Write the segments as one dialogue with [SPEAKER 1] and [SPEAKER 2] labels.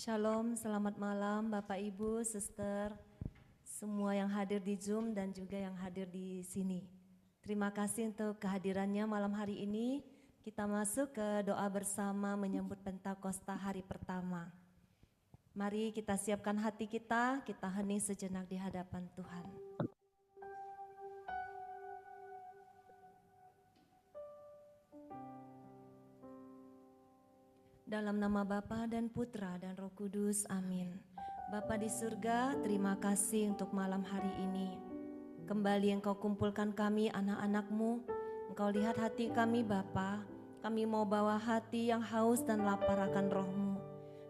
[SPEAKER 1] Shalom, selamat malam Bapak Ibu, Suster, semua yang hadir di Zoom dan juga yang hadir di sini. Terima kasih untuk kehadirannya malam hari ini. Kita masuk ke doa bersama menyambut Pentakosta hari pertama. Mari kita siapkan hati kita hening sejenak di hadapan Tuhan. Dalam nama Bapa dan Putra dan Roh Kudus, amin. Bapa di surga, terima kasih untuk malam hari ini. Kembali Engkau kumpulkan kami anak-anak-Mu. Engkau lihat hati kami Bapa. Kami mau bawa hati yang haus dan lapar akan Roh-Mu.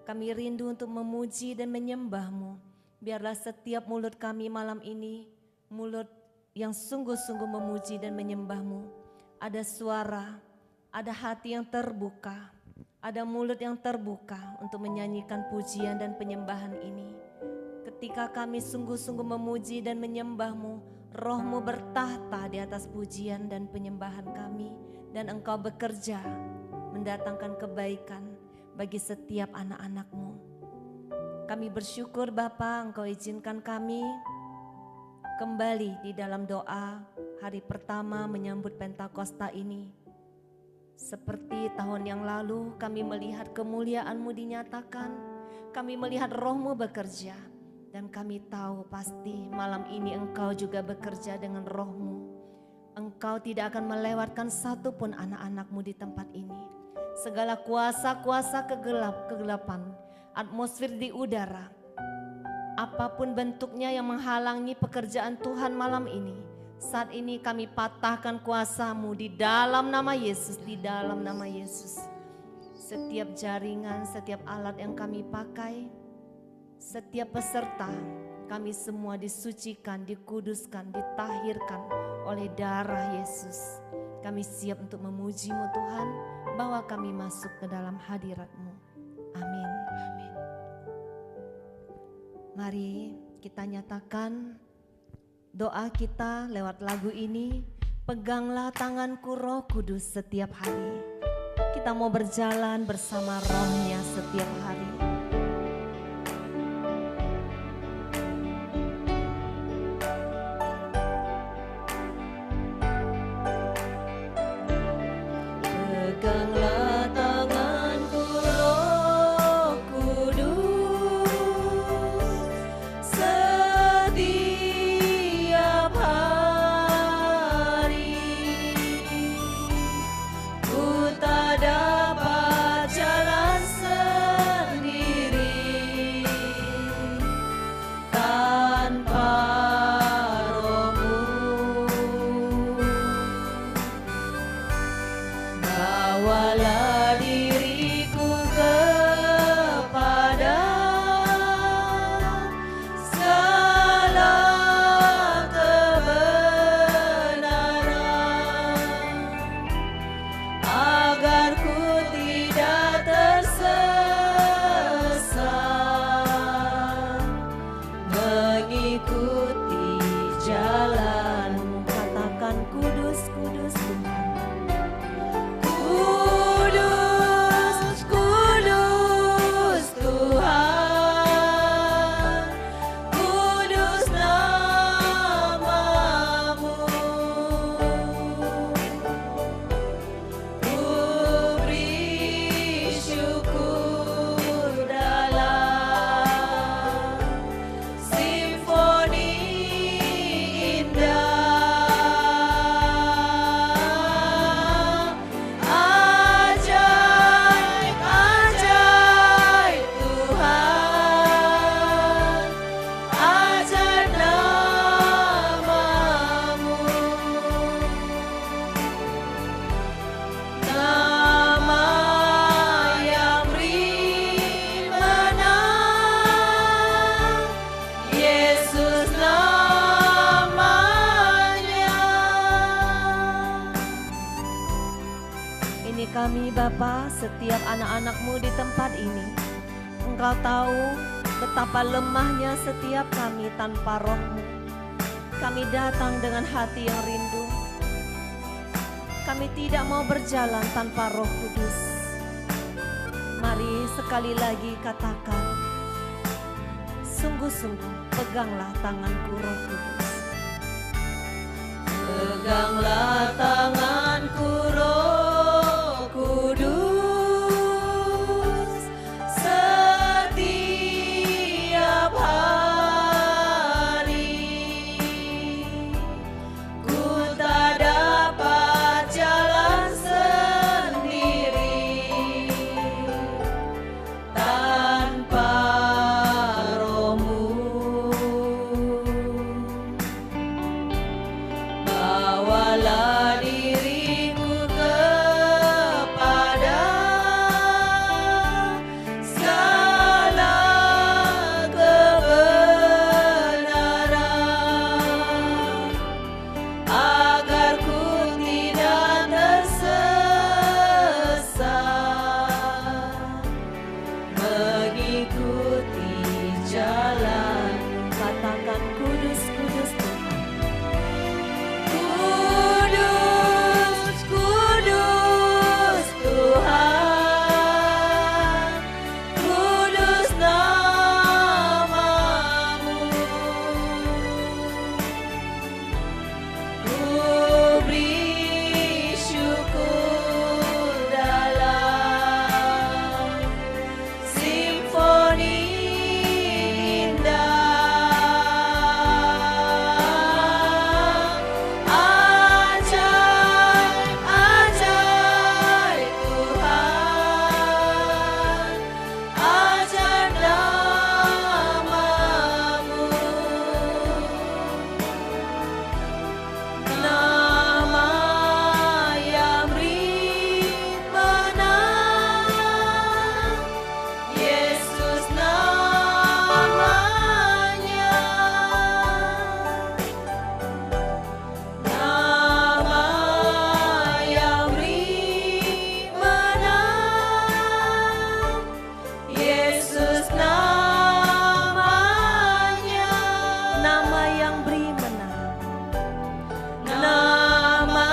[SPEAKER 1] Kami rindu untuk memuji dan menyembah-Mu. Biarlah setiap mulut kami malam ini, mulut yang sungguh-sungguh memuji dan menyembah-Mu. Ada suara, ada hati yang terbuka. Ada mulut yang terbuka untuk menyanyikan pujian dan penyembahan ini. Ketika kami sungguh-sungguh memuji dan menyembah-Mu, Roh-Mu bertahta di atas pujian dan penyembahan kami. Dan Engkau bekerja mendatangkan kebaikan bagi setiap anak-anak-Mu. Kami bersyukur Bapa, Engkau izinkan kami kembali di dalam doa hari pertama menyambut Pentakosta ini. Seperti tahun yang lalu kami melihat kemuliaan-Mu dinyatakan, kami melihat Roh-Mu bekerja, dan kami tahu pasti malam ini Engkau juga bekerja dengan Roh-Mu. Engkau tidak akan melewatkan satu pun anak-anak-Mu di tempat ini. Segala kuasa-kuasa kegelapan, atmosfer di udara, apapun bentuknya yang menghalangi pekerjaan Tuhan malam ini, saat ini kami patahkan kuasa-Mu di dalam nama Yesus, di dalam nama Yesus. Setiap jaringan, setiap alat yang kami pakai, setiap peserta, kami semua disucikan, dikuduskan, ditahirkan oleh darah Yesus. Kami siap untuk memuji-Mu Tuhan, bawa kami masuk ke dalam hadirat-Mu. Amin. Amin. Mari kita nyatakan doa kita lewat lagu ini. Peganglah tanganku Roh Kudus setiap hari. Kita mau berjalan bersama Roh-Nya setiap hari. Peganglah tanganku Roh Kudus setiap hari. Ku tak dapat jalan sendiri tanpa Roh-Mu. Bawalah diriku kepada segala kebenaran, agar ku tidak tersesat, mengikuti jalan-Mu. Katakan kudus, kudus Tuhan. Kudus, kudus Tuhan, kudus nama-Mu. Ku beri syukur dalam simfoni indah. Ajaib, ajaib Tuhan, ajaib nama-Mu. Nama yang beri menang, Yesus namanya. Ini kami Bapa, setiap anak-anak-Mu di tempat ini. Engkau tahu betapa lemahnya setiap kami tanpa Roh-Mu. Kami datang dengan hati yang rindu. Kami tidak mau berjalan tanpa Roh Kudus. Mari sekali lagi katakan, sungguh-sungguh peganglah tanganku Roh Kudus.
[SPEAKER 2] Peganglah tanganku Roh Kudus, setiap hari ku tak dapat jalan sendiri tanpa Roh-Mu. Bawalah diriku kepada segala kebenaran, agar ku tidak tersesat mengikuti jalan.
[SPEAKER 1] Katakan kudus, kudus Tuhan.
[SPEAKER 2] Kudus, kudus Tuhan, kudus nama-Mu. Ku beri syukur dalam simfoni indah. Ajaib, ajaib Tuhan, ajaib nama-Mu. Nama yang beri menang, Yesus namanya. Nama yang beri menang, Yesus namanya.
[SPEAKER 1] Nama yang beri menang.
[SPEAKER 2] Nama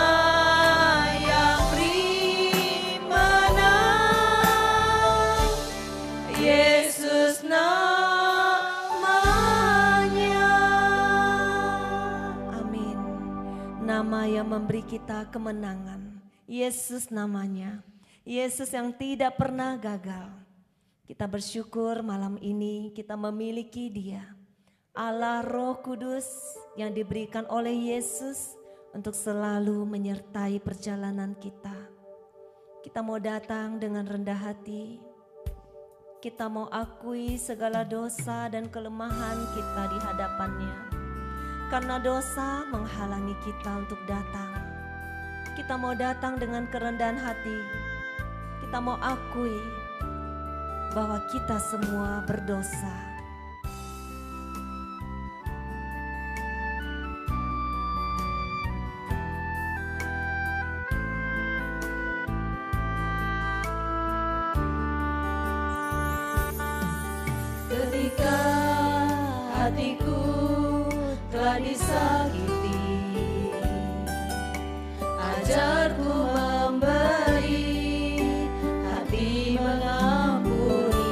[SPEAKER 2] yang beri menang, Yesus namanya.
[SPEAKER 1] Amin. Nama yang memberi kita kemenangan. Yesus namanya. Yesus yang tidak pernah gagal. Kita bersyukur malam ini kita memiliki Dia. Allah Roh Kudus yang diberikan oleh Yesus untuk selalu menyertai perjalanan kita. Kita mau datang dengan rendah hati. Kita mau akui segala dosa dan kelemahan kita di hadapannya. Karena dosa menghalangi kita untuk datang. Kita mau datang dengan kerendahan hati. Kita mau akui bahwa kita semua berdosa.
[SPEAKER 2] Ketika hatiku telah disakiti, ajarku memberi, hati mengampuni.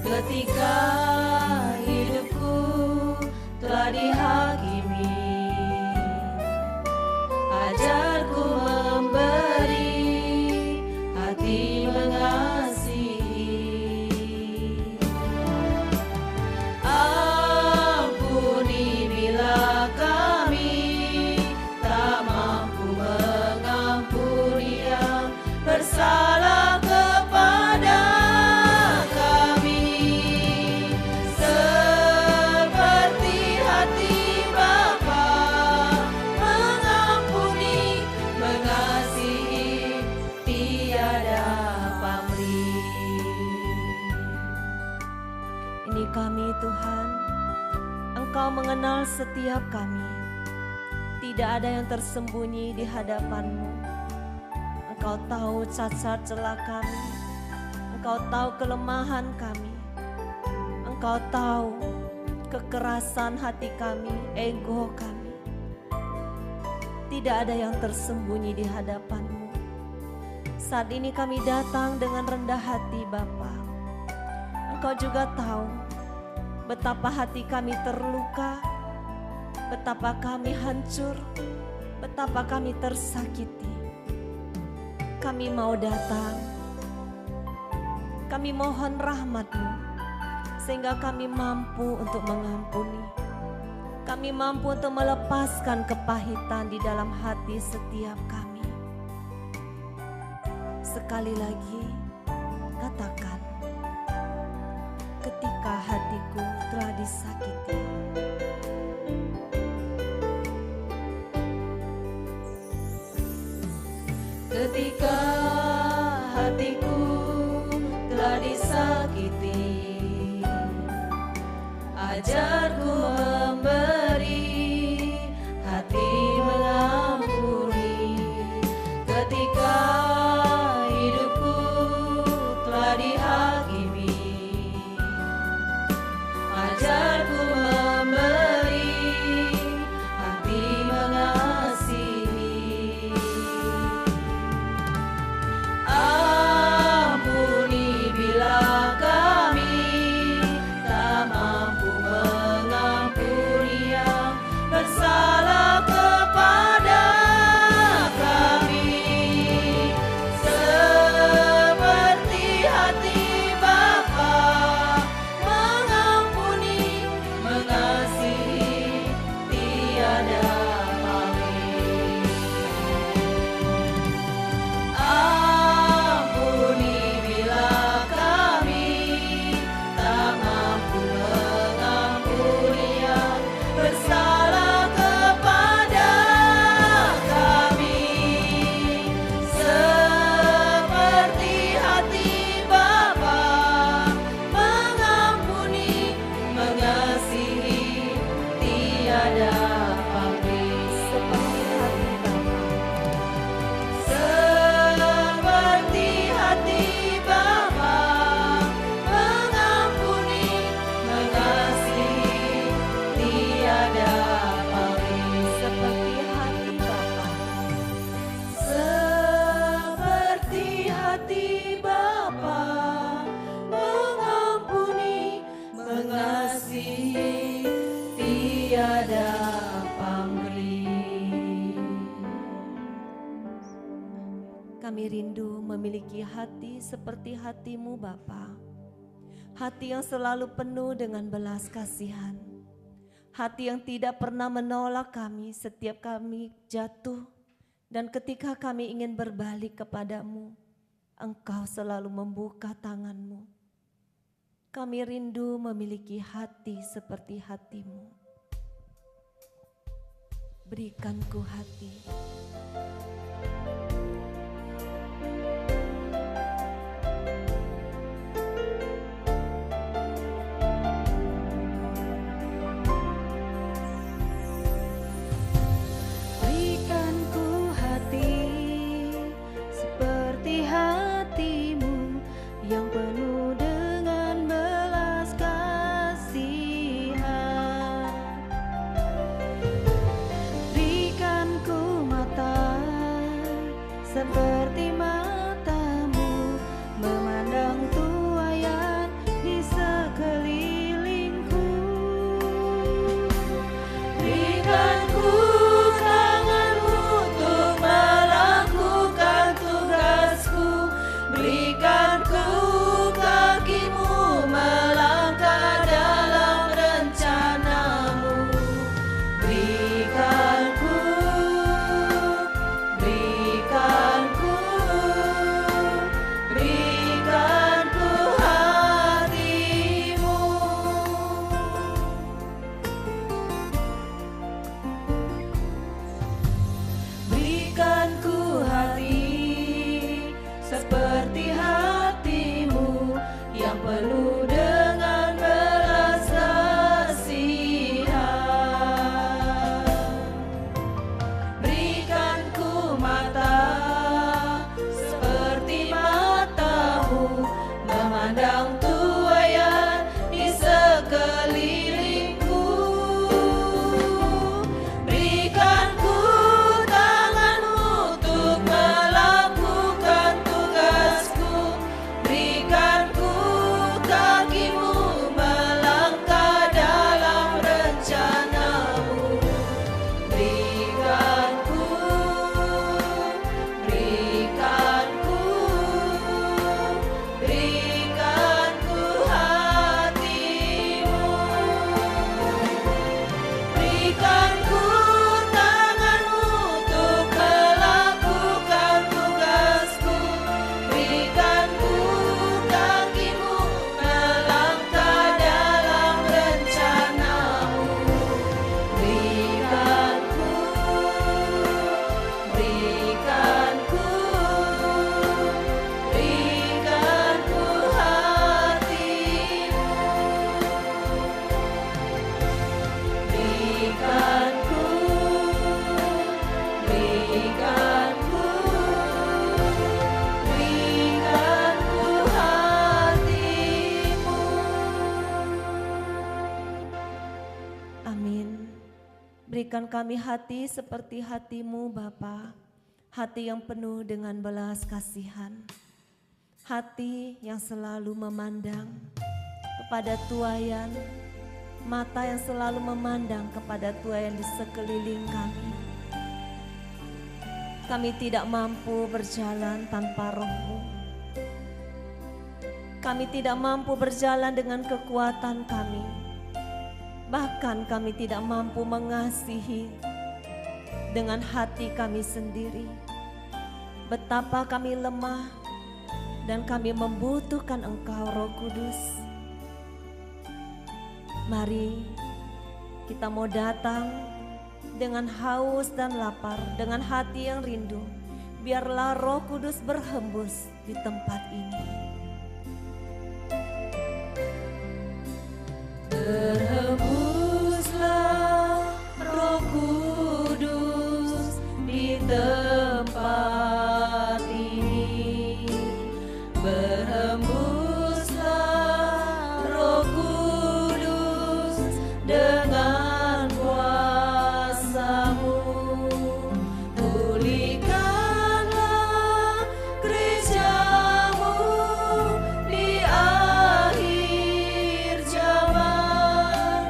[SPEAKER 2] Ketika hidupku telah dihakimi, ajarku memberi, hati mengasihi. Ampuni bila kami tak mampu mengampuni yang bersalah kepada kami, seperti hati Bapa mengampuni, mengasihi, tiada pamrih.
[SPEAKER 1] Ini kami Tuhan, Engkau mengenal setiap kami. Tidak ada yang tersembunyi di hadapan-Mu. Engkau tahu cacat celah kami. Engkau tahu kelemahan kami. Engkau tahu kekerasan hati kami, ego kami. Tidak ada yang tersembunyi di hadapan-Mu. Saat ini kami datang dengan rendah hati Bapa. Engkau juga tahu betapa hati kami terluka, betapa kami hancur, betapa kami tersakiti. Kami mau datang, kami mohon rahmat-Mu, sehingga kami mampu untuk mengampuni. Kami mampu untuk melepaskan kepahitan di dalam hati setiap kami. Sekali lagi, katakan, ketika hatiku telah disakiti.
[SPEAKER 2] Ketika hatiku telah disakiti, ajarku memberi, hati mengampuni. Ketika hidupku telah dihakimi, ajarku memberi, hati mengasihi. Ampuni bila kami tak mampu mengampuni yang bersalah kepada kami, seperti hati Bapa mengampuni, mengasihi, tiada pamrih. Ampuni bila kami tak mampu mengampuni yang bersalah kepada kami, seperti hati Bapa mengampuni, mengasihi, tiada pamrih. Seperti hati Bapa mengampuni, mengasihi, tiada pamrih.
[SPEAKER 1] Seperti hati Bapa,
[SPEAKER 2] Seperti hati Bapa mengampuni, mengasihi, tiada pamrih.
[SPEAKER 1] kami rindu memiliki hati seperti hati-Mu Bapa. Hati yang selalu penuh dengan belas kasihan. Hati yang tidak pernah menolak kami setiap kami jatuh. Dan ketika kami ingin berbalik kepadamu, Engkau selalu membuka tangan-Mu. Kami rindu memiliki hati seperti hati-Mu. Berikanku hati.
[SPEAKER 2] Berikanku hati seperti hati-Mu yang penuh dengan belas kasihan. Berikanku mata seperti mata-Mu, memandang tuaian di sekelilingku. Berikanku tangan-Mu untuk melakukan tugasku. Berikanku kaki-Mu melangkah dalam rencana-Mu. Berikanku, berikanku, berikanku hati-Mu. Berikanku hati seperti
[SPEAKER 1] Berikan kami hati seperti hati-Mu Bapa, hati yang penuh dengan belas kasihan, hati yang selalu memandang kepada tuaian, mata yang selalu memandang kepada tuaian di sekeliling kami. Kami tidak mampu berjalan tanpa Roh-Mu. Kami tidak mampu berjalan dengan kekuatan kami. Bahkan kami tidak mampu mengasihi dengan hati kami sendiri. Betapa kami lemah dan kami membutuhkan Engkau, Roh Kudus. Mari kita mau datang dengan haus dan lapar, dengan hati yang rindu. Biarlah Roh Kudus berhembus di tempat ini.
[SPEAKER 2] Berhembuslah Roh Kudus di tempat ini. Berhembuslah Roh Kudus dengan kuasa-Mu. Pulihkanlah gereja-Mu di akhir zaman.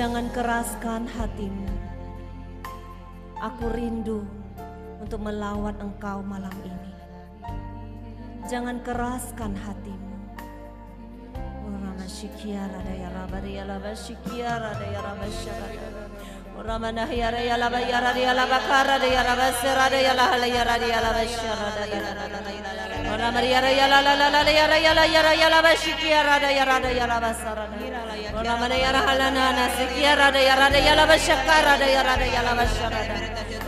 [SPEAKER 1] Jangan keraskan hatimu. Aku rindu untuk melawat Engkau malam ini. Jangan keraskan hatimu. Shikiara da ya rabari ya laba shikiara da ya raba shara Ramana ya ya laba ya ra ya laba kara da ya raba sera da ya la ya ra ya laba shara da ya Ramana ya ya la la la ya ra ya la ya laba shikiara da ya ra laba sara Ramana ya ra la na na shikiara da ya ra laba shakara da ya laba shara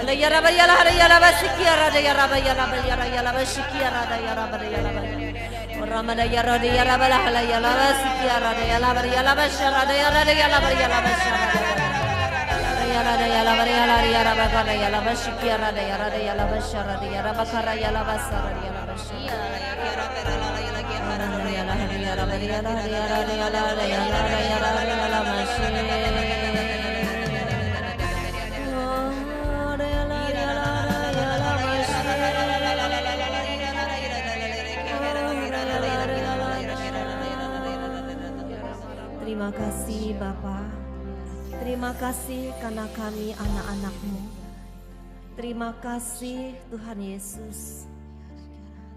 [SPEAKER 1] da ya raba ya la ya laba shikiara da ya raba ya laba shikiara da ya raba Ramada yara de yara bala hala yala basikiara de yala bar yala bashara de yara de yala bar yala bashara de yala de yala bar yala yara bakara yala bashikiara de yala bashara de yara bakara yala basara de yala bashara de yala bar yala de yala bashara Terima kasih Bapa. Terima kasih karena kami anak-anak-Mu. Terima kasih Tuhan Yesus.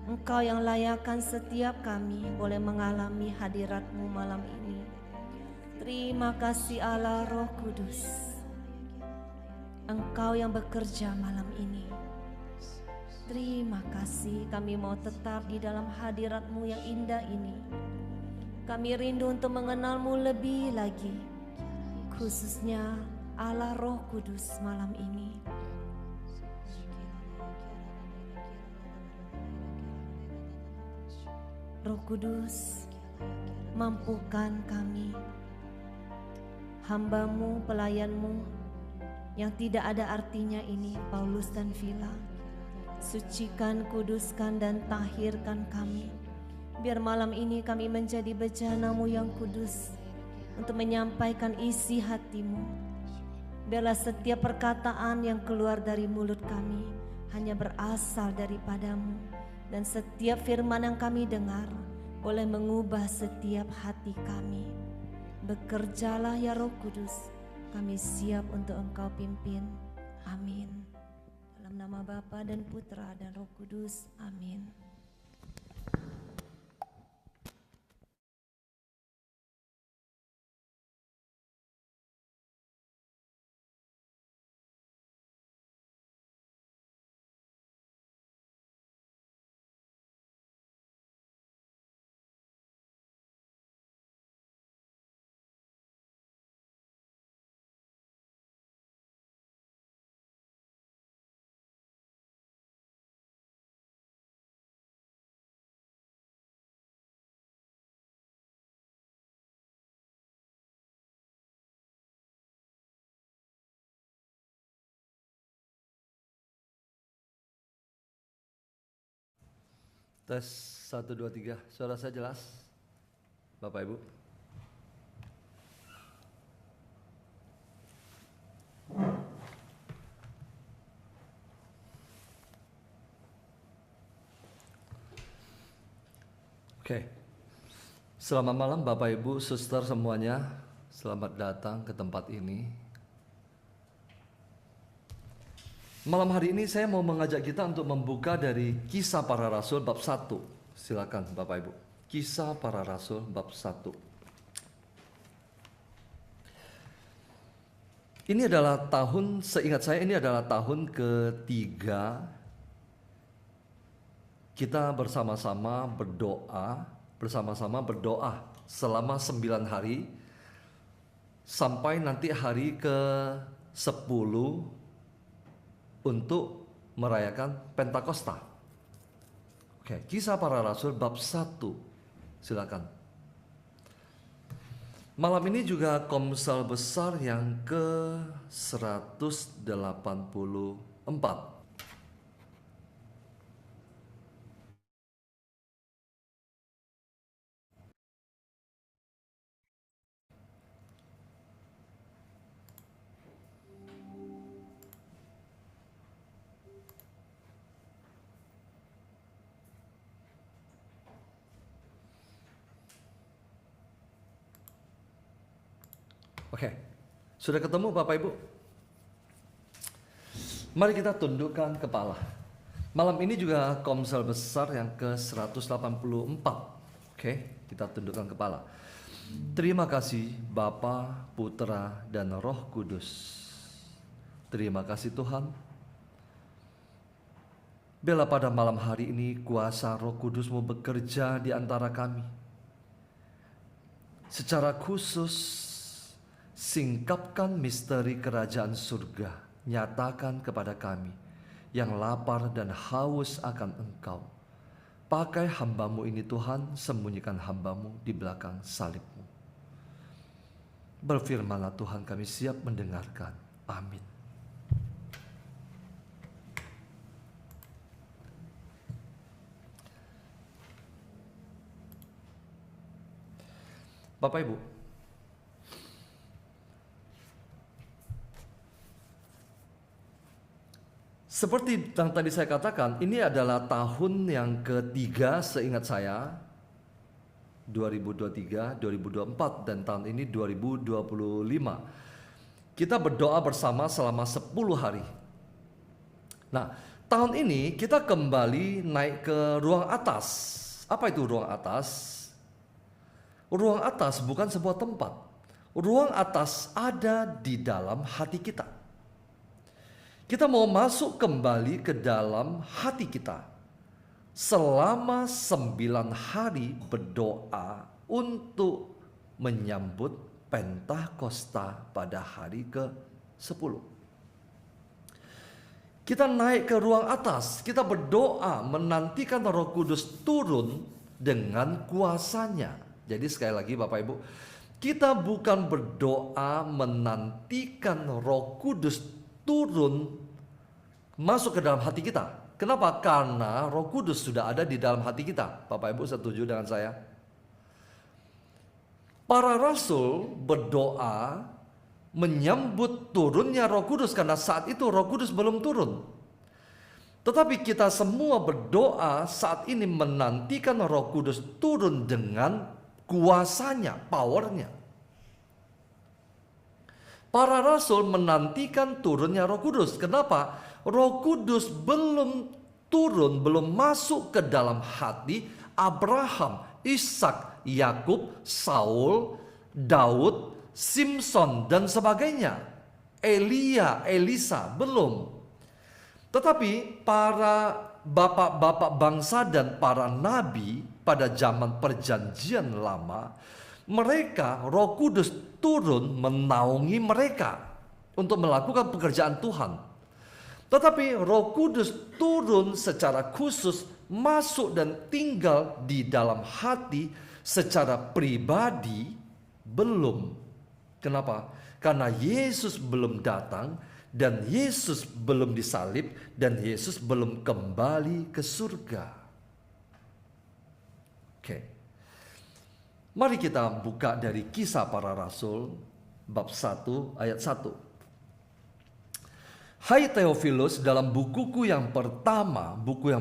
[SPEAKER 1] Engkau yang layakkan setiap kami boleh mengalami hadirat-Mu malam ini. Terima kasih Allah Roh Kudus. Engkau yang bekerja malam ini. Terima kasih kami mau tetap di dalam hadirat-Mu yang indah ini. Kami rindu untuk mengenal-Mu lebih lagi, khususnya Allah Roh Kudus malam ini. Roh Kudus, mampukan kami, hamba-Mu, pelayan-Mu, yang tidak ada artinya ini, Paulus dan Vila. Sucikan, kuduskan, dan tahirkan kami. Biar malam ini kami menjadi bejana-Mu yang kudus untuk menyampaikan isi hati-Mu. Biarlah setiap perkataan yang keluar dari mulut kami hanya berasal daripada-Mu. Dan setiap firman yang kami dengar boleh mengubah setiap hati kami. Bekerjalah ya Roh Kudus, kami siap untuk Engkau pimpin. Amin. Dalam nama Bapa dan Putra dan Roh Kudus. Amin.
[SPEAKER 3] Tes 1, 2, 3, suara saya jelas? Bapak Ibu? Oke. Selamat malam Bapak Ibu, suster semuanya. Selamat datang ke tempat ini. Malam hari ini saya mau mengajak kita untuk membuka dari Kisah Para Rasul bab 1. Silakan Bapak Ibu. Kisah Para Rasul bab 1. Ini adalah tahun, seingat saya ini adalah tahun ketiga kita bersama-sama berdoa selama 9 hari sampai nanti hari ke-10 untuk merayakan Pentakosta. Oke, Kisah Para Rasul bab 1. Silakan. Malam ini juga komsel besar yang ke-184. Oke, Sudah ketemu Bapak Ibu? Mari kita tundukkan kepala. Malam ini juga komsel besar yang ke-184. Oke, kita tundukkan kepala. Terima kasih Bapa, Putra, dan Roh Kudus. Terima kasih Tuhan. Bila pada malam hari ini kuasa Roh Kudus-Mu bekerja di antara kami. Secara khusus, singkapkan misteri kerajaan surga. Nyatakan kepada kami yang lapar dan haus akan Engkau. Pakai hamba-Mu ini Tuhan, sembunyikan hamba-Mu di belakang salib-Mu. Berfirmanlah Tuhan, kami siap mendengarkan. Amin. Bapak Ibu, seperti yang tadi saya katakan, ini adalah tahun yang ketiga seingat saya, 2023, 2024, dan tahun ini 2025. Kita berdoa bersama selama 10 hari. Nah, tahun ini kita kembali naik ke ruang atas. Apa itu ruang atas? Ruang atas bukan sebuah tempat. Ruang atas ada di dalam hati kita. Kita mau masuk kembali ke dalam hati kita. Selama 9 hari berdoa untuk menyambut Pentakosta pada hari ke-10. Kita naik ke ruang atas. Kita berdoa menantikan Roh Kudus turun dengan kuasanya. Jadi sekali lagi Bapak Ibu, kita bukan berdoa menantikan Roh Kudus turun masuk ke dalam hati kita. Kenapa? Karena Roh Kudus sudah ada di dalam hati kita. Bapak Ibu setuju dengan saya? Para rasul berdoa menyambut turunnya Roh Kudus karena saat itu Roh Kudus belum turun. Tetapi kita semua berdoa saat ini menantikan Roh Kudus turun dengan kuasanya, powernya. Para rasul menantikan turunnya Roh Kudus. Kenapa? Roh Kudus belum turun, belum masuk ke dalam hati Abraham, Ishak, Yakub, Saul, Daud, Simpson, dan sebagainya. Elia, Elisa, belum. Tetapi para bapak-bapak bangsa dan para nabi pada zaman perjanjian lama, mereka, Roh Kudus turun menaungi mereka untuk melakukan pekerjaan Tuhan. Tetapi Roh Kudus turun secara khusus masuk dan tinggal di dalam hati secara pribadi belum. Kenapa? Karena Yesus belum datang dan Yesus belum disalib dan Yesus belum kembali ke surga. Oke. Mari kita buka dari Kisah Para Rasul bab 1 ayat 1. Hai Theophilus, dalam buku yang pertama, buku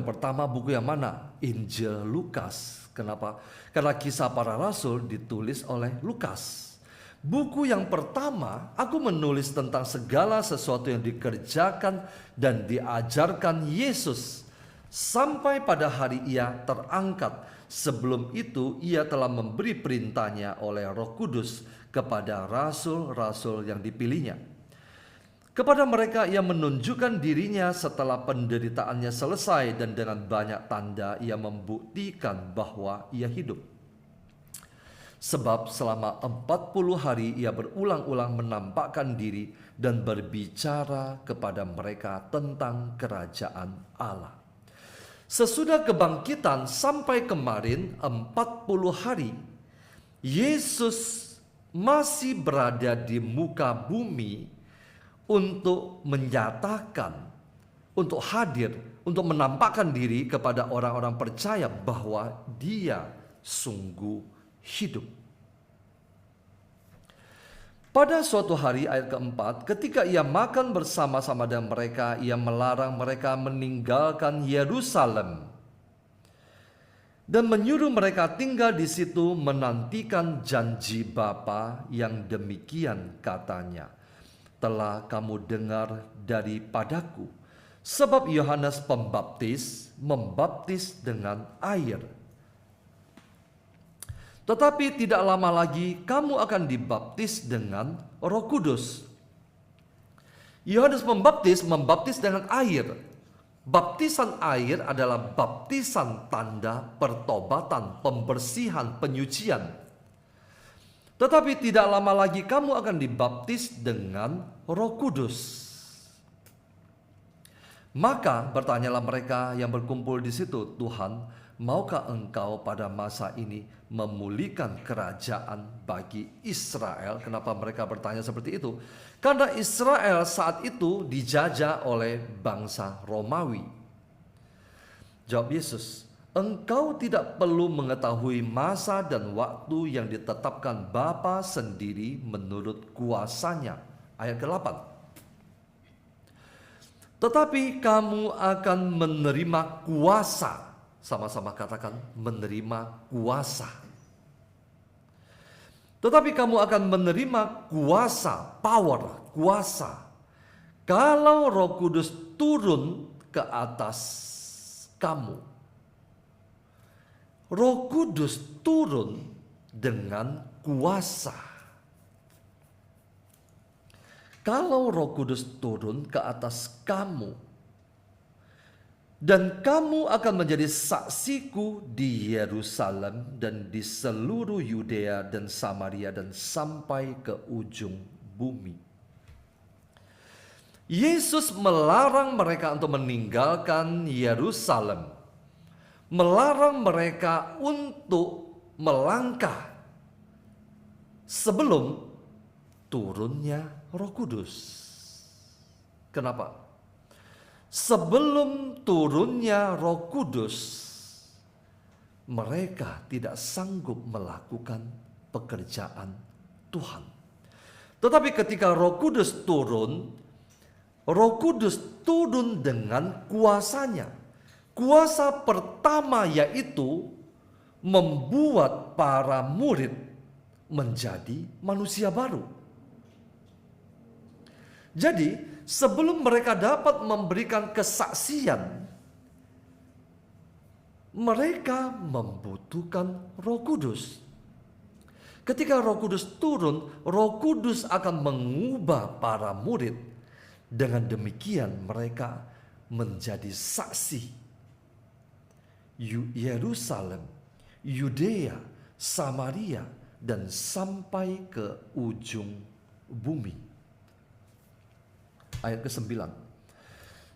[SPEAKER 3] yang mana? Injil Lukas. Kenapa? Karena Kisah Para Rasul ditulis oleh Lukas. Buku yang pertama, aku menulis tentang segala sesuatu yang dikerjakan dan diajarkan Yesus sampai pada hari ia terangkat. Sebelum itu ia telah memberi perintahnya oleh Roh Kudus kepada rasul-rasul yang dipilihnya. Kepada mereka ia menunjukkan dirinya setelah penderitaannya selesai dan dengan banyak tanda ia membuktikan bahwa ia hidup. Sebab selama 40 hari ia berulang-ulang menampakkan diri dan berbicara kepada mereka tentang kerajaan Allah. Sesudah kebangkitan sampai kemarin 40 hari, Yesus masih berada di muka bumi untuk menyatakan, untuk hadir, untuk menampakkan diri kepada orang-orang percaya bahwa dia sungguh hidup. Pada suatu hari ayat keempat, ketika ia makan bersama-sama dengan mereka, ia melarang mereka meninggalkan Yerusalem dan menyuruh mereka tinggal di situ menantikan janji Bapa yang demikian katanya. telah kamu dengar daripadaku. Sebab Yohanes Pembaptis membaptis dengan air. Tetapi tidak lama lagi kamu akan dibaptis dengan Roh Kudus. Yohanes Pembaptis membaptis dengan air. Baptisan air adalah baptisan tanda pertobatan, pembersihan, penyucian. Tetapi tidak lama lagi kamu akan dibaptis dengan Roh Kudus. Maka bertanyalah mereka yang berkumpul di situ, Tuhan, maukah engkau pada masa ini memulihkan kerajaan bagi Israel? Kenapa mereka bertanya seperti itu? Karena Israel saat itu dijajah oleh bangsa Romawi. Jawab Yesus, engkau tidak perlu mengetahui masa dan waktu yang ditetapkan Bapa sendiri menurut kuasanya. Ayat ke-8. Tetapi kamu akan menerima kuasa. Sama-sama katakan menerima kuasa. Tetapi kamu akan menerima kuasa, power, kuasa. Kalau Roh Kudus turun ke atas kamu. Roh Kudus turun dengan kuasa. Kalau Roh Kudus turun ke atas kamu, dan kamu akan menjadi saksiku di Yerusalem dan di seluruh Yudea dan Samaria dan sampai ke ujung bumi. Yesus melarang mereka untuk meninggalkan Yerusalem, melarang mereka untuk melangkah sebelum turunnya Roh Kudus. Kenapa? Sebelum turunnya Roh Kudus, mereka tidak sanggup melakukan pekerjaan Tuhan. Tetapi ketika Roh Kudus turun dengan kuasanya. Kuasa pertama yaitu membuat para murid menjadi manusia baru. Jadi, sebelum mereka dapat memberikan kesaksian, mereka membutuhkan Roh Kudus. Ketika Roh Kudus turun, Roh Kudus akan mengubah para murid. Dengan demikian mereka menjadi saksi. Yerusalem, Yudea, Samaria, dan sampai ke ujung bumi. Ayat ke-9.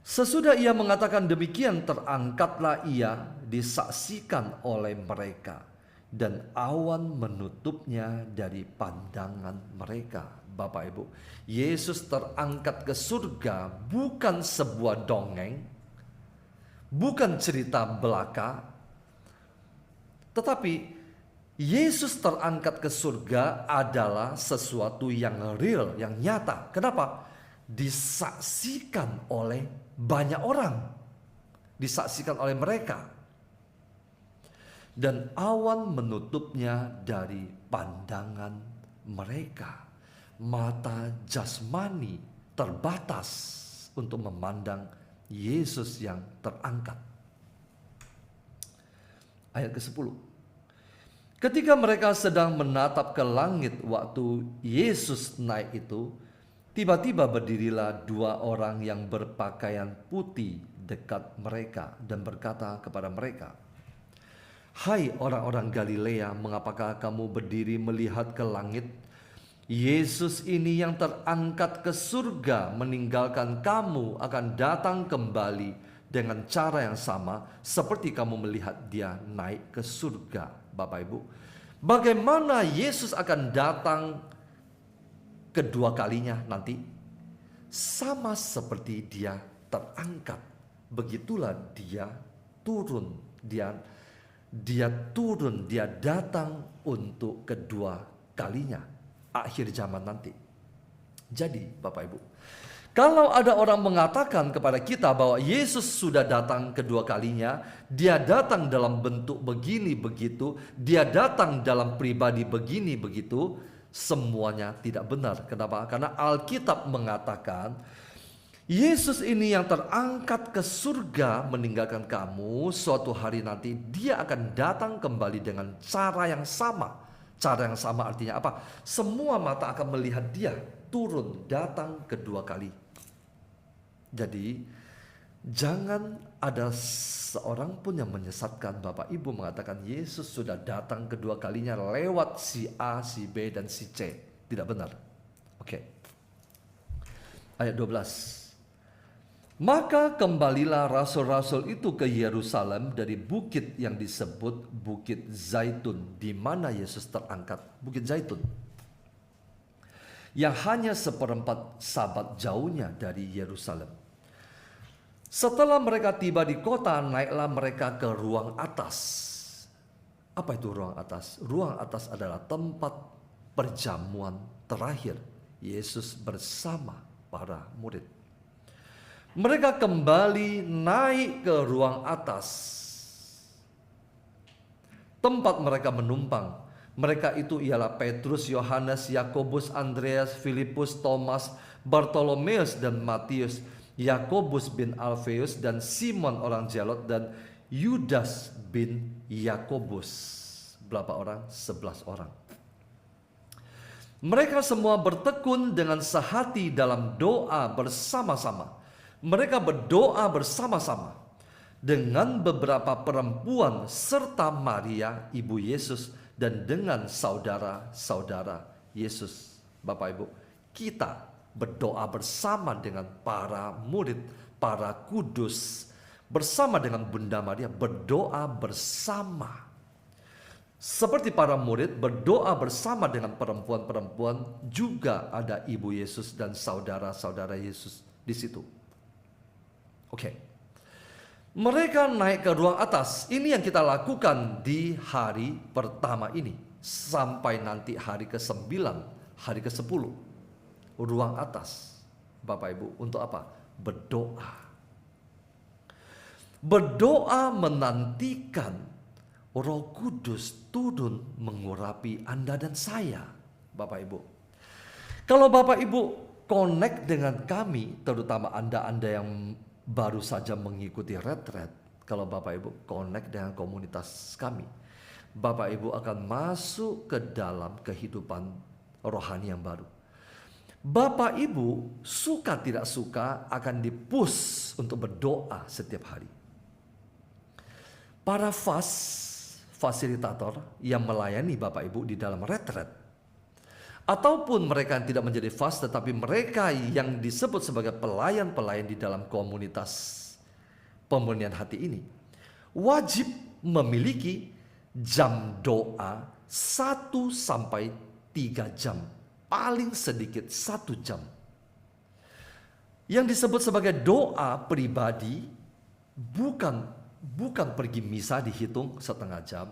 [SPEAKER 3] Sesudah ia mengatakan demikian, terangkatlah ia disaksikan oleh mereka, dan awan menutupnya dari pandangan mereka. Bapak Ibu, Yesus terangkat ke surga bukan sebuah dongeng, bukan cerita belaka, tetapi Yesus terangkat ke surga adalah sesuatu yang real, yang nyata. Kenapa? Disaksikan oleh banyak orang, disaksikan oleh mereka, dan awan menutupnya dari pandangan mereka. Mata jasmani terbatas untuk memandang Yesus yang terangkat. Ayat ke-10. Ketika mereka sedang menatap ke langit waktu Yesus naik itu, tiba-tiba berdirilah dua orang yang berpakaian putih dekat mereka dan berkata kepada mereka, "Hai orang-orang Galilea, mengapakah kamu berdiri melihat ke langit? Yesus ini yang terangkat ke surga meninggalkan kamu akan datang kembali dengan cara yang sama seperti kamu melihat dia naik ke surga." Bapak Ibu, bagaimana Yesus akan datang kedua kalinya nanti? Sama seperti dia terangkat, begitulah dia turun. Dia datang untuk kedua kalinya, akhir zaman nanti. Jadi Bapak Ibu, kalau ada orang mengatakan kepada kita bahwa Yesus sudah datang kedua kalinya, dia datang dalam bentuk begini begitu, dia datang dalam pribadi begini begitu, semuanya tidak benar. Kenapa? Karena Alkitab mengatakan Yesus ini yang terangkat ke surga meninggalkan kamu, suatu hari nanti dia akan datang kembali dengan cara yang sama. Cara yang sama artinya apa? Semua mata akan melihat dia turun datang kedua kali. Jadi jangan ada seorang pun yang menyesatkan Bapak Ibu mengatakan Yesus sudah datang kedua kalinya lewat si A, si B, dan si C. Tidak benar. Oke. Ayat 12. Maka kembalilah rasul-rasul itu ke Yerusalem dari bukit yang disebut Bukit Zaitun, di mana Yesus terangkat, Bukit Zaitun, yang hanya seperempat sabat jauhnya dari Yerusalem. Setelah mereka tiba di kota, naiklah mereka ke ruang atas. Apa itu ruang atas? Ruang atas adalah tempat perjamuan terakhir Yesus bersama para murid. Mereka kembali naik ke ruang atas, tempat mereka menumpang. Mereka itu ialah Petrus, Yohanes, Yakobus, Andreas, Filipus, Thomas, Bartolomeus dan Matius, Yakobus bin Alfeus dan Simon orang Zelot, dan Yudas bin Yakobus. Berapa orang? 11 orang. Mereka semua bertekun dengan sehati dalam doa bersama-sama. Mereka berdoa bersama-sama dengan beberapa perempuan serta Maria ibu Yesus dan dengan saudara-saudara Yesus. Bapak Ibu, kita berdoa bersama dengan para murid, para kudus, bersama dengan Bunda Maria, berdoa bersama. Seperti para murid berdoa bersama dengan perempuan-perempuan, juga ada ibu Yesus dan saudara-saudara Yesus di situ. Oke. Mereka naik ke ruang atas. Ini yang kita lakukan di hari pertama ini. Sampai nanti hari ke-9, hari ke-10. Ruang atas. Bapak Ibu, untuk apa? Berdoa. Berdoa menantikan Roh Kudus turun mengurapi Anda dan saya. Bapak Ibu. Kalau Bapak Ibu connect dengan kami, terutama Anda yang baru saja mengikuti retret, kalau Bapak Ibu connect dengan komunitas kami, Bapak Ibu akan masuk ke dalam kehidupan rohani yang baru. Bapak Ibu suka tidak suka akan dipush untuk berdoa setiap hari. Para fasilitator yang melayani Bapak Ibu di dalam retret, ataupun mereka yang tidak menjadi fast, tetapi mereka yang disebut sebagai pelayan-pelayan di dalam komunitas pemurnian hati ini, wajib memiliki jam doa 1 sampai 3 jam, paling sedikit 1 jam. Yang disebut sebagai doa pribadi bukan pergi misa dihitung setengah jam,